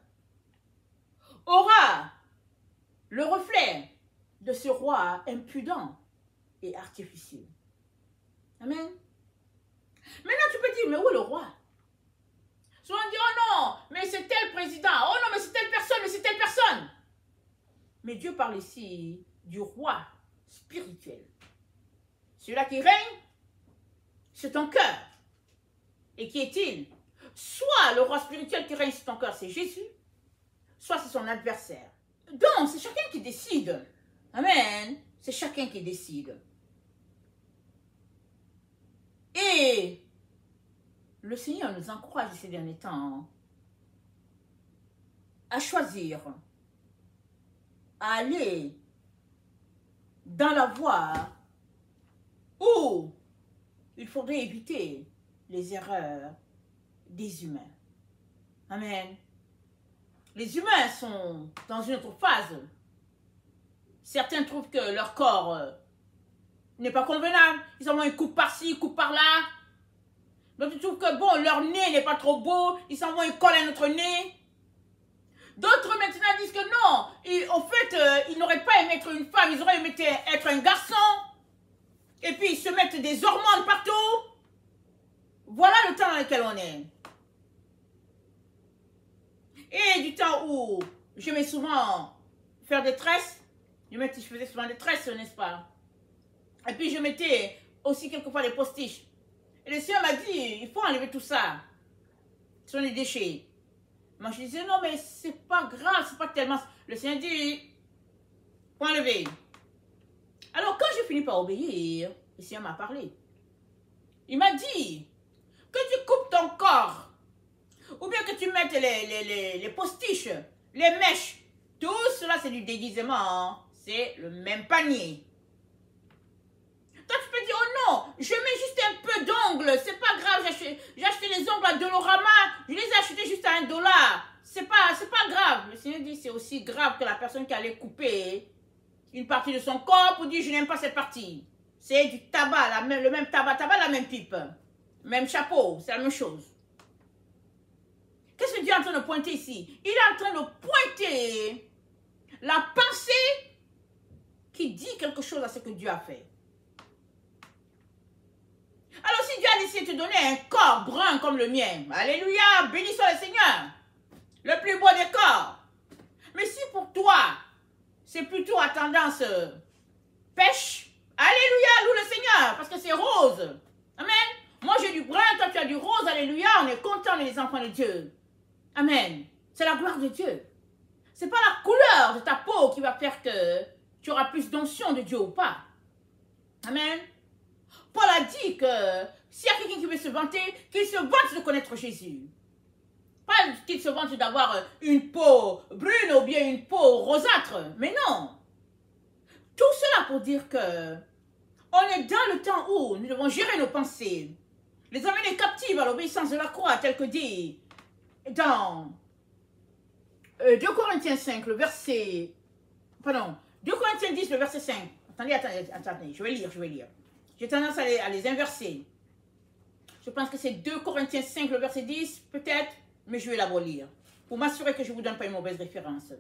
aura le reflet de ce roi impudent et artificieux. Amen. Maintenant, tu peux dire, mais où est le roi? Souvent on dit, oh non, mais c'est tel président, oh non, mais c'est telle personne, mais c'est telle personne. Mais Dieu parle ici du roi spirituel. Celui-là qui règne sur ton cœur. Et qui est-il? Soit le roi spirituel qui règne sur ton cœur, c'est Jésus, soit c'est son adversaire. Donc, c'est chacun qui décide. Amen. C'est chacun qui décide. Et le Seigneur nous encourage ces derniers temps à choisir, à aller dans la voie où il faudrait éviter les erreurs des humains. Amen. Les humains sont dans une autre phase. Certains trouvent que leur corps n'est pas convenable. Ils envoient une coupe par-ci, une coupe par-là. D'autres trouvent que bon, leur nez n'est pas trop beau. Ils s'envoient une colle à notre nez. D'autres maintenant disent que non, au fait, ils n'auraient pas aimé être une femme, ils auraient aimé être un garçon. Et puis ils se mettent des hormones partout. Voilà le temps dans lequel on est. Et du temps où je vais souvent faire des tresses, je faisais souvent des tresses, n'est-ce pas? Et puis je mettais aussi quelquefois des postiches. Et le Seigneur m'a dit, il faut enlever tout ça. Ce sont des déchets. Moi je disais, non mais c'est pas grave, c'est pas tellement... Le Seigneur dit, faut enlever. Alors quand j'ai fini par obéir, le Seigneur m'a parlé. Il m'a dit, que tu coupes ton corps, ou bien que tu mettes les postiches, les mèches, tout cela c'est du déguisement, hein? C'est le même panier. Toi tu peux dire, oh non, je mets juste un peu d'ongles, c'est pas grave, j'ai acheté les ongles à Dolorama, je les ai achetés juste à $1, c'est pas grave. Le Seigneur dit, c'est aussi grave que la personne qui allait couper une partie de son corps pour dire, je n'aime pas cette partie. C'est du tabac, le même tabac, la même pipe, même chapeau, c'est la même chose. Qu'est-ce que Dieu est en train de pointer ici? Il est en train de pointer la pensée qui dit quelque chose à ce que Dieu a fait. Alors si Dieu a décidé de te donner un corps brun comme le mien, alléluia, béni soit le Seigneur, le plus beau des corps. Mais si pour toi, c'est plutôt à tendance pêche, alléluia, loue le Seigneur, parce que c'est rose. Amen. Moi j'ai du brun, toi tu as du rose, alléluia, on est content, on est les enfants de Dieu. Amen. C'est la gloire de Dieu. Ce n'est pas la couleur de ta peau qui va faire que tu auras plus d'onction de Dieu ou pas. Amen. Paul a dit que s'il y a quelqu'un qui veut se vanter, qu'il se vante de connaître Jésus. Pas qu'il se vante d'avoir une peau brune ou bien une peau rosâtre. Mais non. Tout cela pour dire que on est dans le temps où nous devons gérer nos pensées. Les amener captives à l'obéissance de la croix, tel que dit dans 2 Corinthiens 5, le verset... Pardon, 2 Corinthiens 10, le verset 5. Attendez, je vais lire. J'ai tendance à les inverser. Je pense que c'est 2 Corinthiens 5, le verset 10, peut-être, mais je vais d'abord lire, pour m'assurer que je ne vous donne pas une mauvaise référence.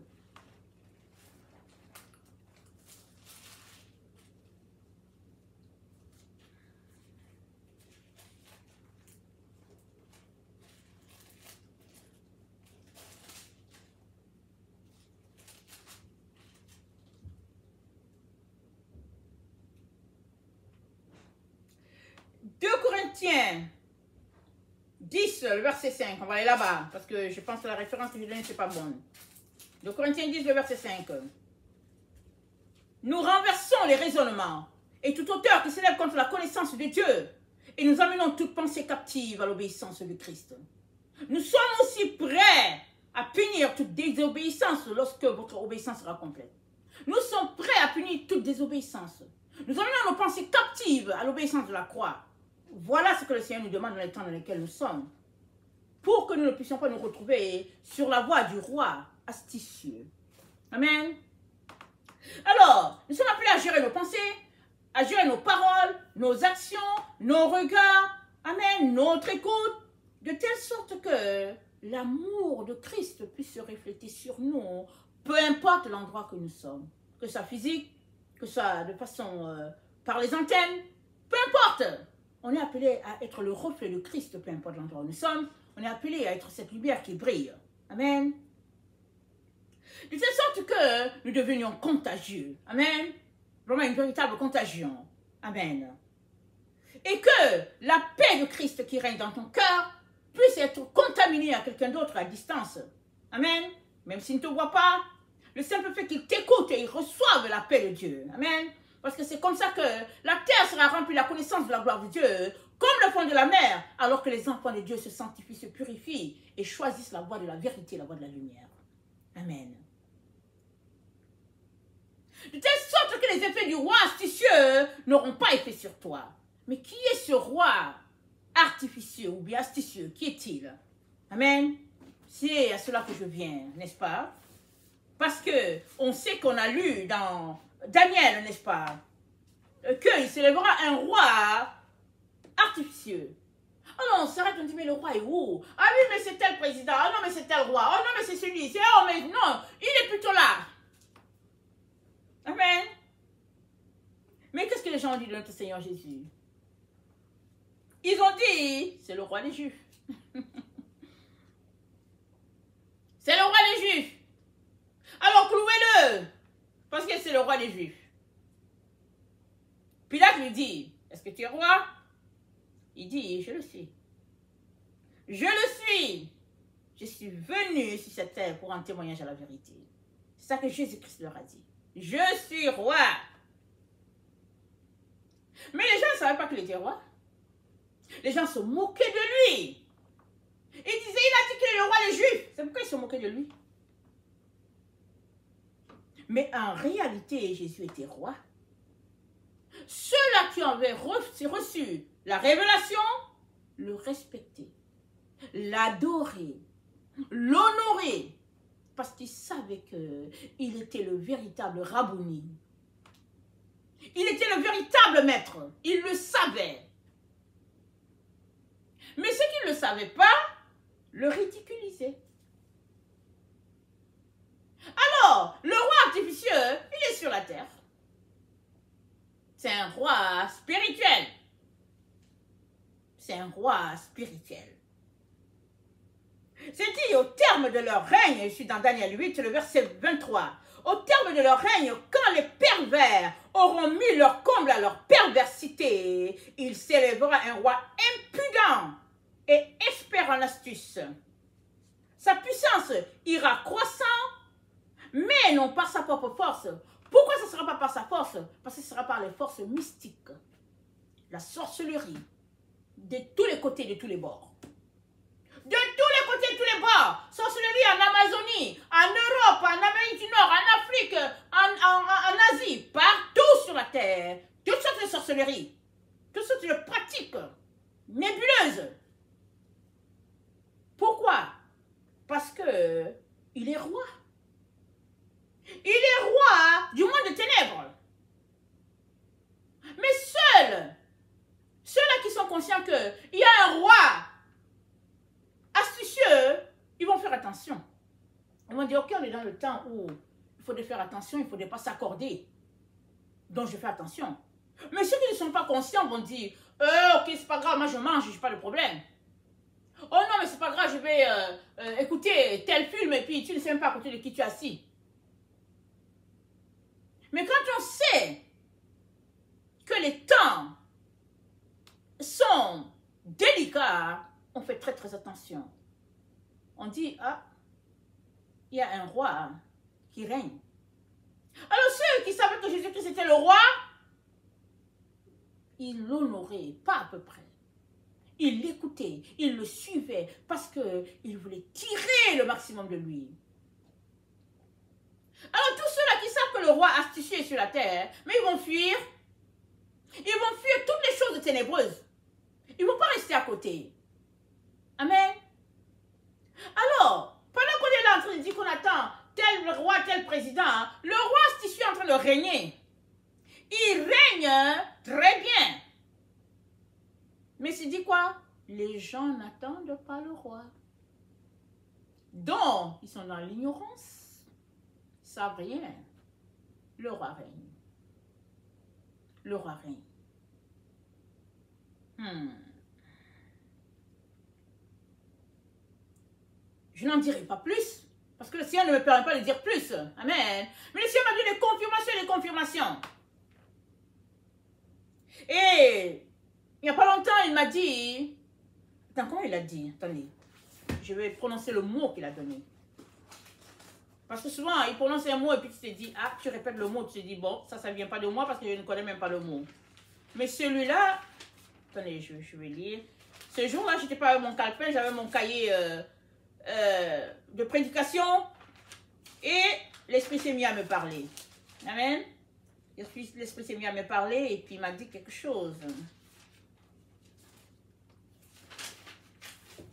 Corinthiens 10, le verset 5, on va aller là-bas, parce que je pense que la référence que je donne, c'est pas bonne. 2 Corinthiens 10, le verset 5. Nous renversons les raisonnements et toute hauteur qui s'élève contre la connaissance de Dieu, et nous amenons toute pensée captive à l'obéissance de Christ. Nous sommes aussi prêts à punir toute désobéissance lorsque votre obéissance sera complète. Nous sommes prêts à punir toute désobéissance. Nous amenons nos pensées captives à l'obéissance de la croix. Voilà ce que le Seigneur nous demande dans les temps dans lesquels nous sommes. Pour que nous ne puissions pas nous retrouver sur la voie du roi astucieux. Amen. Alors, nous sommes appelés à gérer nos pensées, à gérer nos paroles, nos actions, nos regards, amen, notre écoute, de telle sorte que l'amour de Christ puisse se refléter sur nous, peu importe l'endroit que nous sommes, que ce soit physique, que ce soit de façon par les antennes, peu importe. On est appelé à être le reflet de Christ, peu importe l'endroit où nous sommes. On est appelé à être cette lumière qui brille. Amen. De telle sorte que nous devenions contagieux. Amen. Vraiment une véritable contagion. Amen. Et que la paix de Christ qui règne dans ton cœur puisse être contaminée à quelqu'un d'autre à distance. Amen. Même s'il ne te voit pas, le simple fait qu'il t'écoute et il reçoive la paix de Dieu. Amen. Parce que c'est comme ça que la terre sera remplie de la connaissance de la gloire de Dieu, comme le fond de la mer, alors que les enfants de Dieu se sanctifient, se purifient et choisissent la voie de la vérité, la voie de la lumière. Amen. De telle sorte que les effets du roi astucieux n'auront pas effet sur toi. Mais qui est ce roi artificieux ou bien astucieux? Qui est-il? Amen. C'est à cela que je viens, n'est-ce pas? Parce que on sait qu'on a lu dans Daniel, n'est-ce pas, qu'il s'élèvera un roi artificieux. Oh non, on s'arrête, on dit, mais le roi est où? Ah oui, mais c'est tel président. Ah non, mais c'est tel roi. Oh non, mais c'est celui. Oh, mais non, il est plutôt là. Amen. Mais qu'est-ce que les gens ont dit de notre Seigneur Jésus? Ils ont dit, c'est le roi des Juifs. C'est le roi des Juifs. Alors clouez-le. Parce que c'est le roi des Juifs. Pilate lui dit, est-ce que tu es roi? Il dit, je le suis. Je le suis. Je suis venu sur cette terre pour un témoignage à la vérité. C'est ça que Jésus-Christ leur a dit. Je suis roi. Mais les gens ne savaient pas qu'il était roi. Les gens se moquaient de lui. Ils disaient, il a dit qu'il est le roi des Juifs. C'est pourquoi ils se moquaient de lui. Mais en réalité, Jésus était roi. Ceux-là qui avaient reçu la révélation, le respectaient, l'adoraient, l'honoraient, parce qu'ils savaient qu'il était le véritable Rabouni. Il était le véritable maître. Ils le savaient. Mais ceux qui ne le savaient pas, le ridiculisaient. Alors, le roi artificieux, il est sur la terre. C'est un roi spirituel. C'est un roi spirituel. C'est dit au terme de leur règne, je suis dans Daniel 8, le verset 23. Au terme de leur règne, quand les pervers auront mis leur comble à leur perversité, il s'élèvera un roi impudent et expert en astuce. Sa puissance ira croissant, mais non par sa propre force. Pourquoi ce ne sera pas par sa force? Parce que ce sera par les forces mystiques. La sorcellerie. De tous les côtés, de tous les bords. De tous les côtés, de tous les bords. Sorcellerie en Amazonie, en Europe, en Amérique du Nord, en Afrique, en Asie, partout sur la terre. Toutes sortes de sorcellerie. Toutes sortes de pratiques nébuleuses. Pourquoi? Parce que il est roi. Il est roi du monde de ténèbres. Mais seuls, ceux-là qui sont conscients qu'il y a un roi astucieux, ils vont faire attention. Ils vont dire, ok, on est dans le temps où il faut faire attention, il ne faudrait pas s'accorder. Donc, je fais attention. Mais ceux qui ne sont pas conscients vont dire, ok, c'est pas grave, moi je mange, je n'ai pas de problème. Oh non, mais c'est pas grave, je vais écouter tel film et puis tu ne sais même pas à côté de qui tu es assis. Mais quand on sait que les temps sont délicats, on fait très très attention. On dit, ah, il y a un roi qui règne. Alors ceux qui savaient que Jésus-Christ était le roi, ils l'honoraient, pas à peu près. Ils l'écoutaient, ils le suivaient parce qu'ils voulaient tirer le maximum de lui. Alors tous ceux-là qui savent que le roi astucieux est sur la terre, mais ils vont fuir. Ils vont fuir toutes les choses ténébreuses. Ils ne vont pas rester à côté. Amen. Alors, pendant qu'on est là en train de dire qu'on attend tel roi, tel président, le roi astucieux est en train de régner. Il règne très bien. Mais c'est dit quoi? Les gens n'attendent pas le roi. Donc, ils sont dans l'ignorance. Ils ne savent rien. Le roi règne. Le roi règne. Je n'en dirai pas plus, parce que le Seigneur ne me permet pas de dire plus. Amen. Mais le Seigneur m'a dit des confirmations et des confirmations. Et il n'y a pas longtemps, il m'a dit... Attends, comment il a dit? Attendez. Je vais prononcer le mot qu'il a donné. Parce que souvent, il prononce un mot et puis tu te dis, ah, tu répètes le mot, tu te dis, bon, ça ne vient pas de moi parce que je ne connais même pas le mot. Mais celui-là, attendez, je vais lire. Ce jour-là, je n'étais pas avec mon calepin, j'avais mon cahier de prédication et l'Esprit s'est mis à me parler. Amen. L'Esprit s'est mis à me parler et puis il m'a dit quelque chose.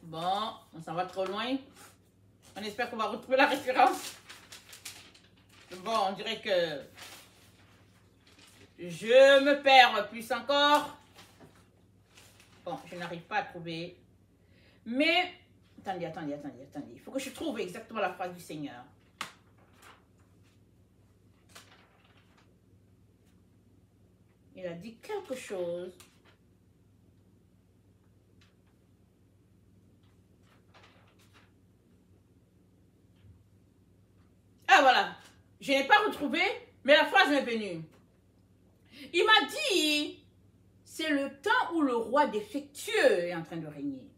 Bon, on s'en va trop loin. On espère qu'on va retrouver la référence. Bon, on dirait que je me perds plus encore. Bon, je n'arrive pas à trouver. Mais, attendez. Il faut que je trouve exactement la phrase du Seigneur. Il a dit quelque chose. Ah voilà, je n'ai pas retrouvé, mais la phrase m'est venue. Il m'a dit, c'est le temps où le roi défectueux est en train de régner.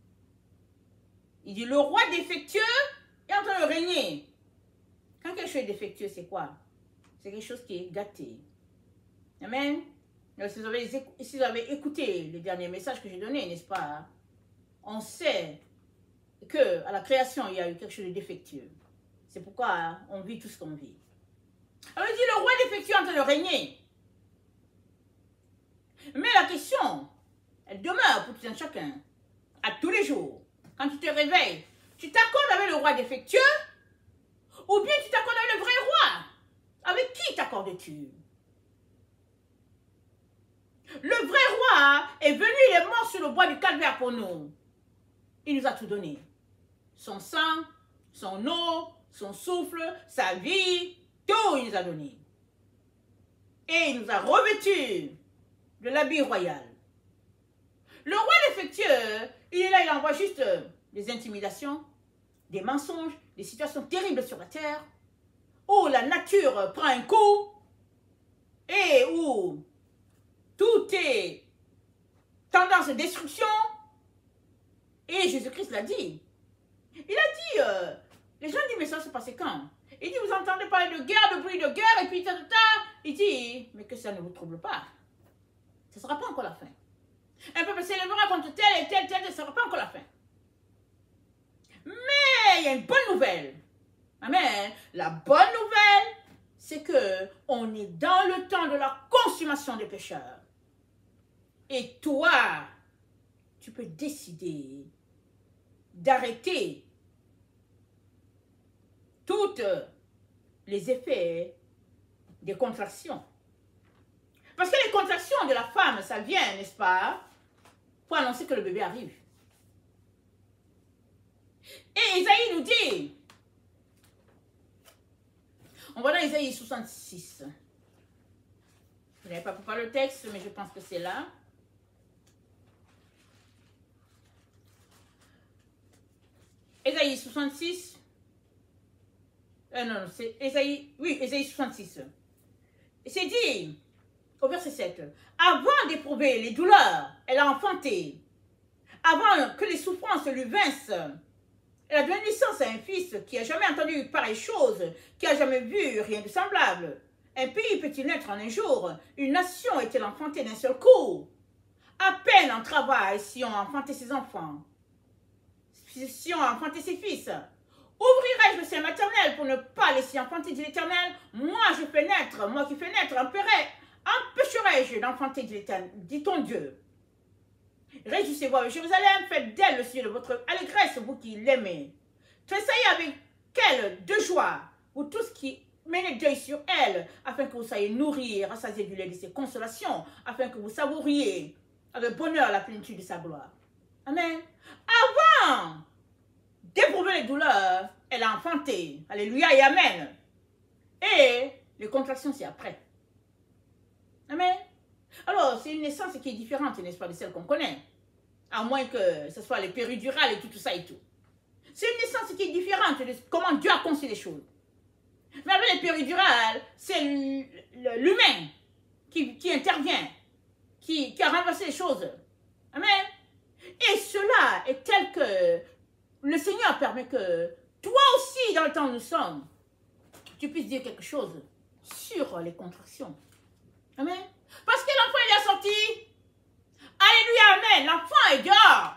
Il dit, le roi défectueux est en train de régner. Quand quelque chose est défectueux, c'est quoi? C'est quelque chose qui est gâté. Amen. Si vous avez écouté les derniers messages que j'ai donnés, n'est-ce pas? On sait qu'à la création, il y a eu quelque chose de défectueux. C'est pourquoi on vit tout ce qu'on vit. Alors il dit, le roi défectueux est en train de régner. Mais la question, elle demeure pour tout un chacun, à tous les jours. Quand tu te réveilles, tu t'accordes avec le roi défectueux ou bien tu t'accordes avec le vrai roi? Avec qui t'accordes-tu? Le vrai roi est venu, il est mort sur le bois du calvaire pour nous. Il nous a tout donné. Son sang, son eau, son souffle, sa vie, tout il nous a donné. Et il nous a revêtus de l'habit royal. Le roi défectueux, il est là, il envoie juste des intimidations, des mensonges, des situations terribles sur la terre, où la nature prend un coup, et où tout est tendance de destruction. Et Jésus-Christ l'a dit. Il a dit, les gens disent, mais ça s'est passé quand? Il dit, vous entendez parler de guerre, de bruit de guerre, et puis il dit, mais que ça ne vous trouble pas. Ce ne sera pas encore la fin. Un peuple s'élèvera contre tel et tel, ce ne sera pas encore la fin. Mais il y a une bonne nouvelle. Amen. La bonne nouvelle, c'est que on est dans le temps de la consommation des pécheurs. Et toi, tu peux décider d'arrêter tous les effets des contractions. Parce que les contractions de la femme, ça vient, n'est-ce pas, pour annoncer que le bébé arrive. Et Isaïe nous dit, on va dans Isaïe 66. Je n'avais pas préparé le texte, mais je pense que c'est là. Isaïe 66. Non, c'est Isaïe, oui, Isaïe 66. Et c'est dit, au verset 7, avant d'éprouver les douleurs, elle a enfanté. Avant que les souffrances lui vinssent, elle a donné naissance à un fils qui n'a jamais entendu pareille chose, qui n'a jamais vu rien de semblable. Un pays peut-il naître en un jour? Une nation est-elle enfantée d'un seul coup? À peine en travail si on a enfanté ses enfants, si on a enfanté ses fils. Ouvrirai-je le sein maternel pour ne pas laisser enfanter de l'Éternel? Moi je fais naître, moi qui fais naître, empêcherai-je d'enfanter de l'Éternel, dit ton Dieu. Réjouissez-vous, Jérusalem, faites d'elle le sujet de votre allégresse, vous qui l'aimez. Tressaillez avec elle de joie, vous tous qui menez deuil sur elle, afin que vous soyez nourris et rassasiés du lait de ses consolations, afin que vous savouriez avec bonheur la plénitude de sa gloire. Amen. Avant d'éprouver les douleurs, elle a enfanté. Alléluia et amen. Et les contractions, c'est après. Amen. Alors, c'est une naissance qui est différente, n'est-ce pas, de celle qu'on connaît. À moins que ce soit les péridurales et tout ça et tout. C'est une naissance qui est différente de comment Dieu a conçu les choses. Mais avec les péridurales, c'est l'humain qui intervient, qui a renversé les choses. Amen. Et cela est tel que le Seigneur permet que toi aussi, dans le temps où nous sommes, tu puisses dire quelque chose sur les contractions. Amen. Parce que l'enfant il est sorti. Alléluia, amen. L'enfant est dehors.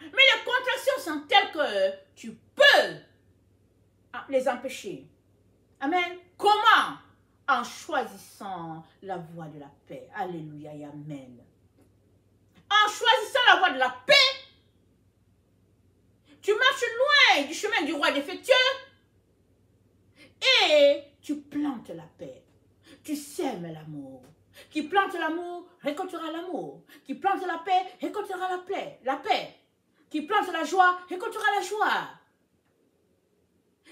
Mais les contractions sont telles que tu peux les empêcher. Amen. Comment? En choisissant la voie de la paix. Alléluia et amen. En choisissant la voie de la paix, tu marches loin du chemin du roi défectueux et tu plantes la paix. Tu sèmes l'amour. Qui plante l'amour, récoltera l'amour. Qui plante la paix, récoltera la paix. La paix. Qui plante la joie, récoltera la joie.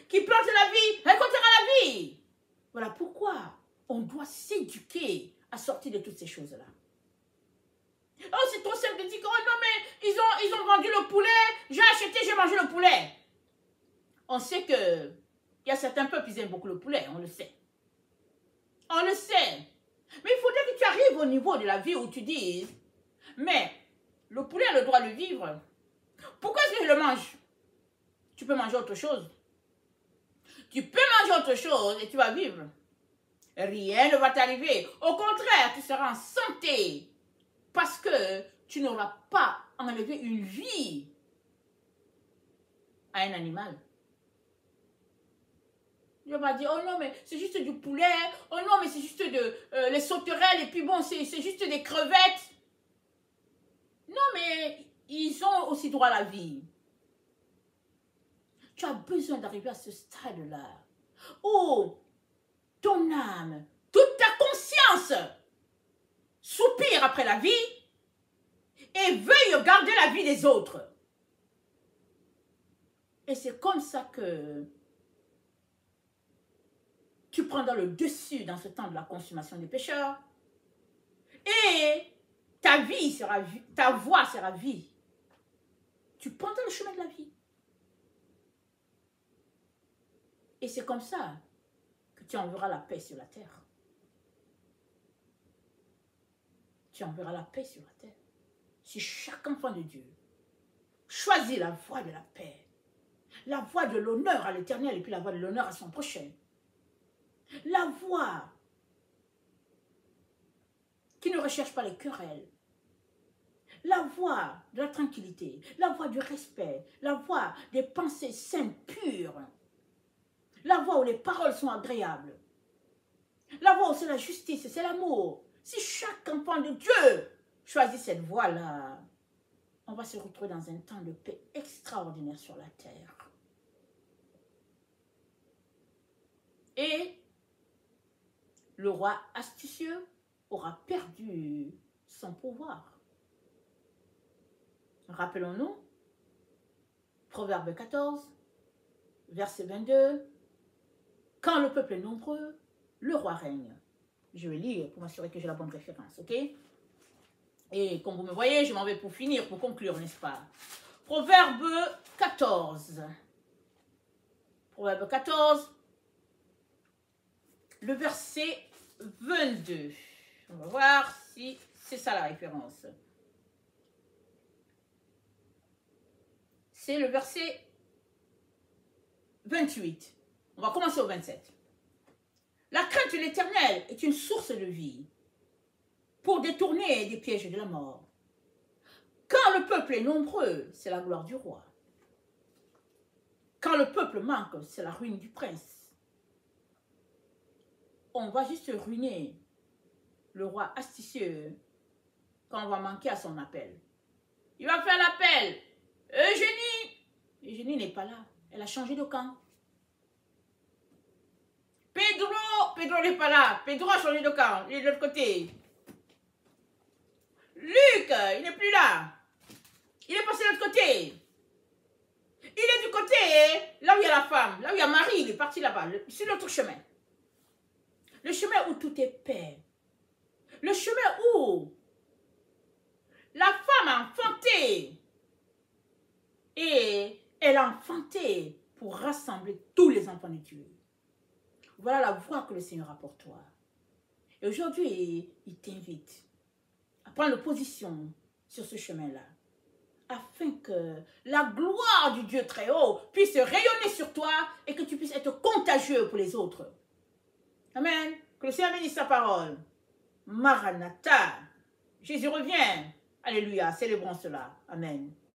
Qui plante la vie, récoltera la vie. Voilà pourquoi on doit s'éduquer à sortir de toutes ces choses-là. Oh, c'est trop simple de dire que, oh non, mais ils ont vendu le poulet, j'ai acheté, j'ai mangé le poulet. On sait que il y a certains peuples qui aiment beaucoup le poulet, on le sait. On le sait. Mais il faudrait que tu arrives au niveau de la vie où tu dises, mais le poulet a le droit de vivre. Pourquoi est-ce que je le mange? Tu peux manger autre chose. Tu peux manger autre chose et tu vas vivre. Rien ne va t'arriver. Au contraire, tu seras en santé. Parce que tu n'auras pas enlevé une vie à un animal. Je vais dire, oh non, mais c'est juste du poulet. Oh non, mais c'est juste les sauterelles. Et puis bon, c'est juste des crevettes. Non, mais ils ont aussi droit à la vie. Tu as besoin d'arriver à ce stade-là. Où ton âme, toute ta conscience soupire après la vie et veuille garder la vie des autres. Et c'est comme ça que tu prendras le dessus dans ce temps de la consommation des pécheurs et ta vie sera vie, ta voix sera vie. Tu prendras le chemin de la vie. Et c'est comme ça que tu enverras la paix sur la terre. Tu enverras la paix sur la terre. Si chaque enfant de Dieu choisit la voie de la paix, la voie de l'honneur à l'Éternel et puis la voie de l'honneur à son prochain, la voie qui ne recherche pas les querelles, la voie de la tranquillité, la voie du respect, la voie des pensées saines, pures, la voie où les paroles sont agréables, la voie où c'est la justice, c'est l'amour. Si chaque enfant de Dieu choisit cette voie-là, on va se retrouver dans un temps de paix extraordinaire sur la terre. Et le roi astucieux aura perdu son pouvoir. Rappelons-nous, Proverbe 14, verset 22, « Quand le peuple est nombreux, le roi règne. » Je vais lire pour m'assurer que j'ai la bonne référence, ok? Et comme vous me voyez, je m'en vais pour finir, pour conclure, n'est-ce pas? Proverbe 14. Proverbe 14, le verset 22. On va voir si c'est ça la référence. C'est le verset 28. On va commencer au 27. La crainte de l'Éternel est une source de vie pour détourner des pièges de la mort. Quand le peuple est nombreux, c'est la gloire du roi. Quand le peuple manque, c'est la ruine du prince. On va juste ruiner le roi astucieux quand on va manquer à son appel. Il va faire l'appel. Eugénie. Eugénie n'est pas là. Elle a changé de camp. Pedro n'est pas là. Pedro a changé de camp. Il est de l'autre côté. Luc, il n'est plus là. Il est passé de l'autre côté. Il est du côté, là où il y a la femme, là où il y a Marie, il est parti là-bas, sur l'autre chemin. Le chemin où tout est paix. Le chemin où la femme a enfanté. Et elle a enfanté pour rassembler tous les enfants de Dieu. Voilà la voie que le Seigneur a pour toi. Et aujourd'hui, il t'invite à prendre position sur ce chemin-là, afin que la gloire du Dieu très haut puisse rayonner sur toi et que tu puisses être contagieux pour les autres. Amen. Que le Seigneur bénisse sa parole. Maranatha. Jésus revient. Alléluia. Célébrons cela. Amen.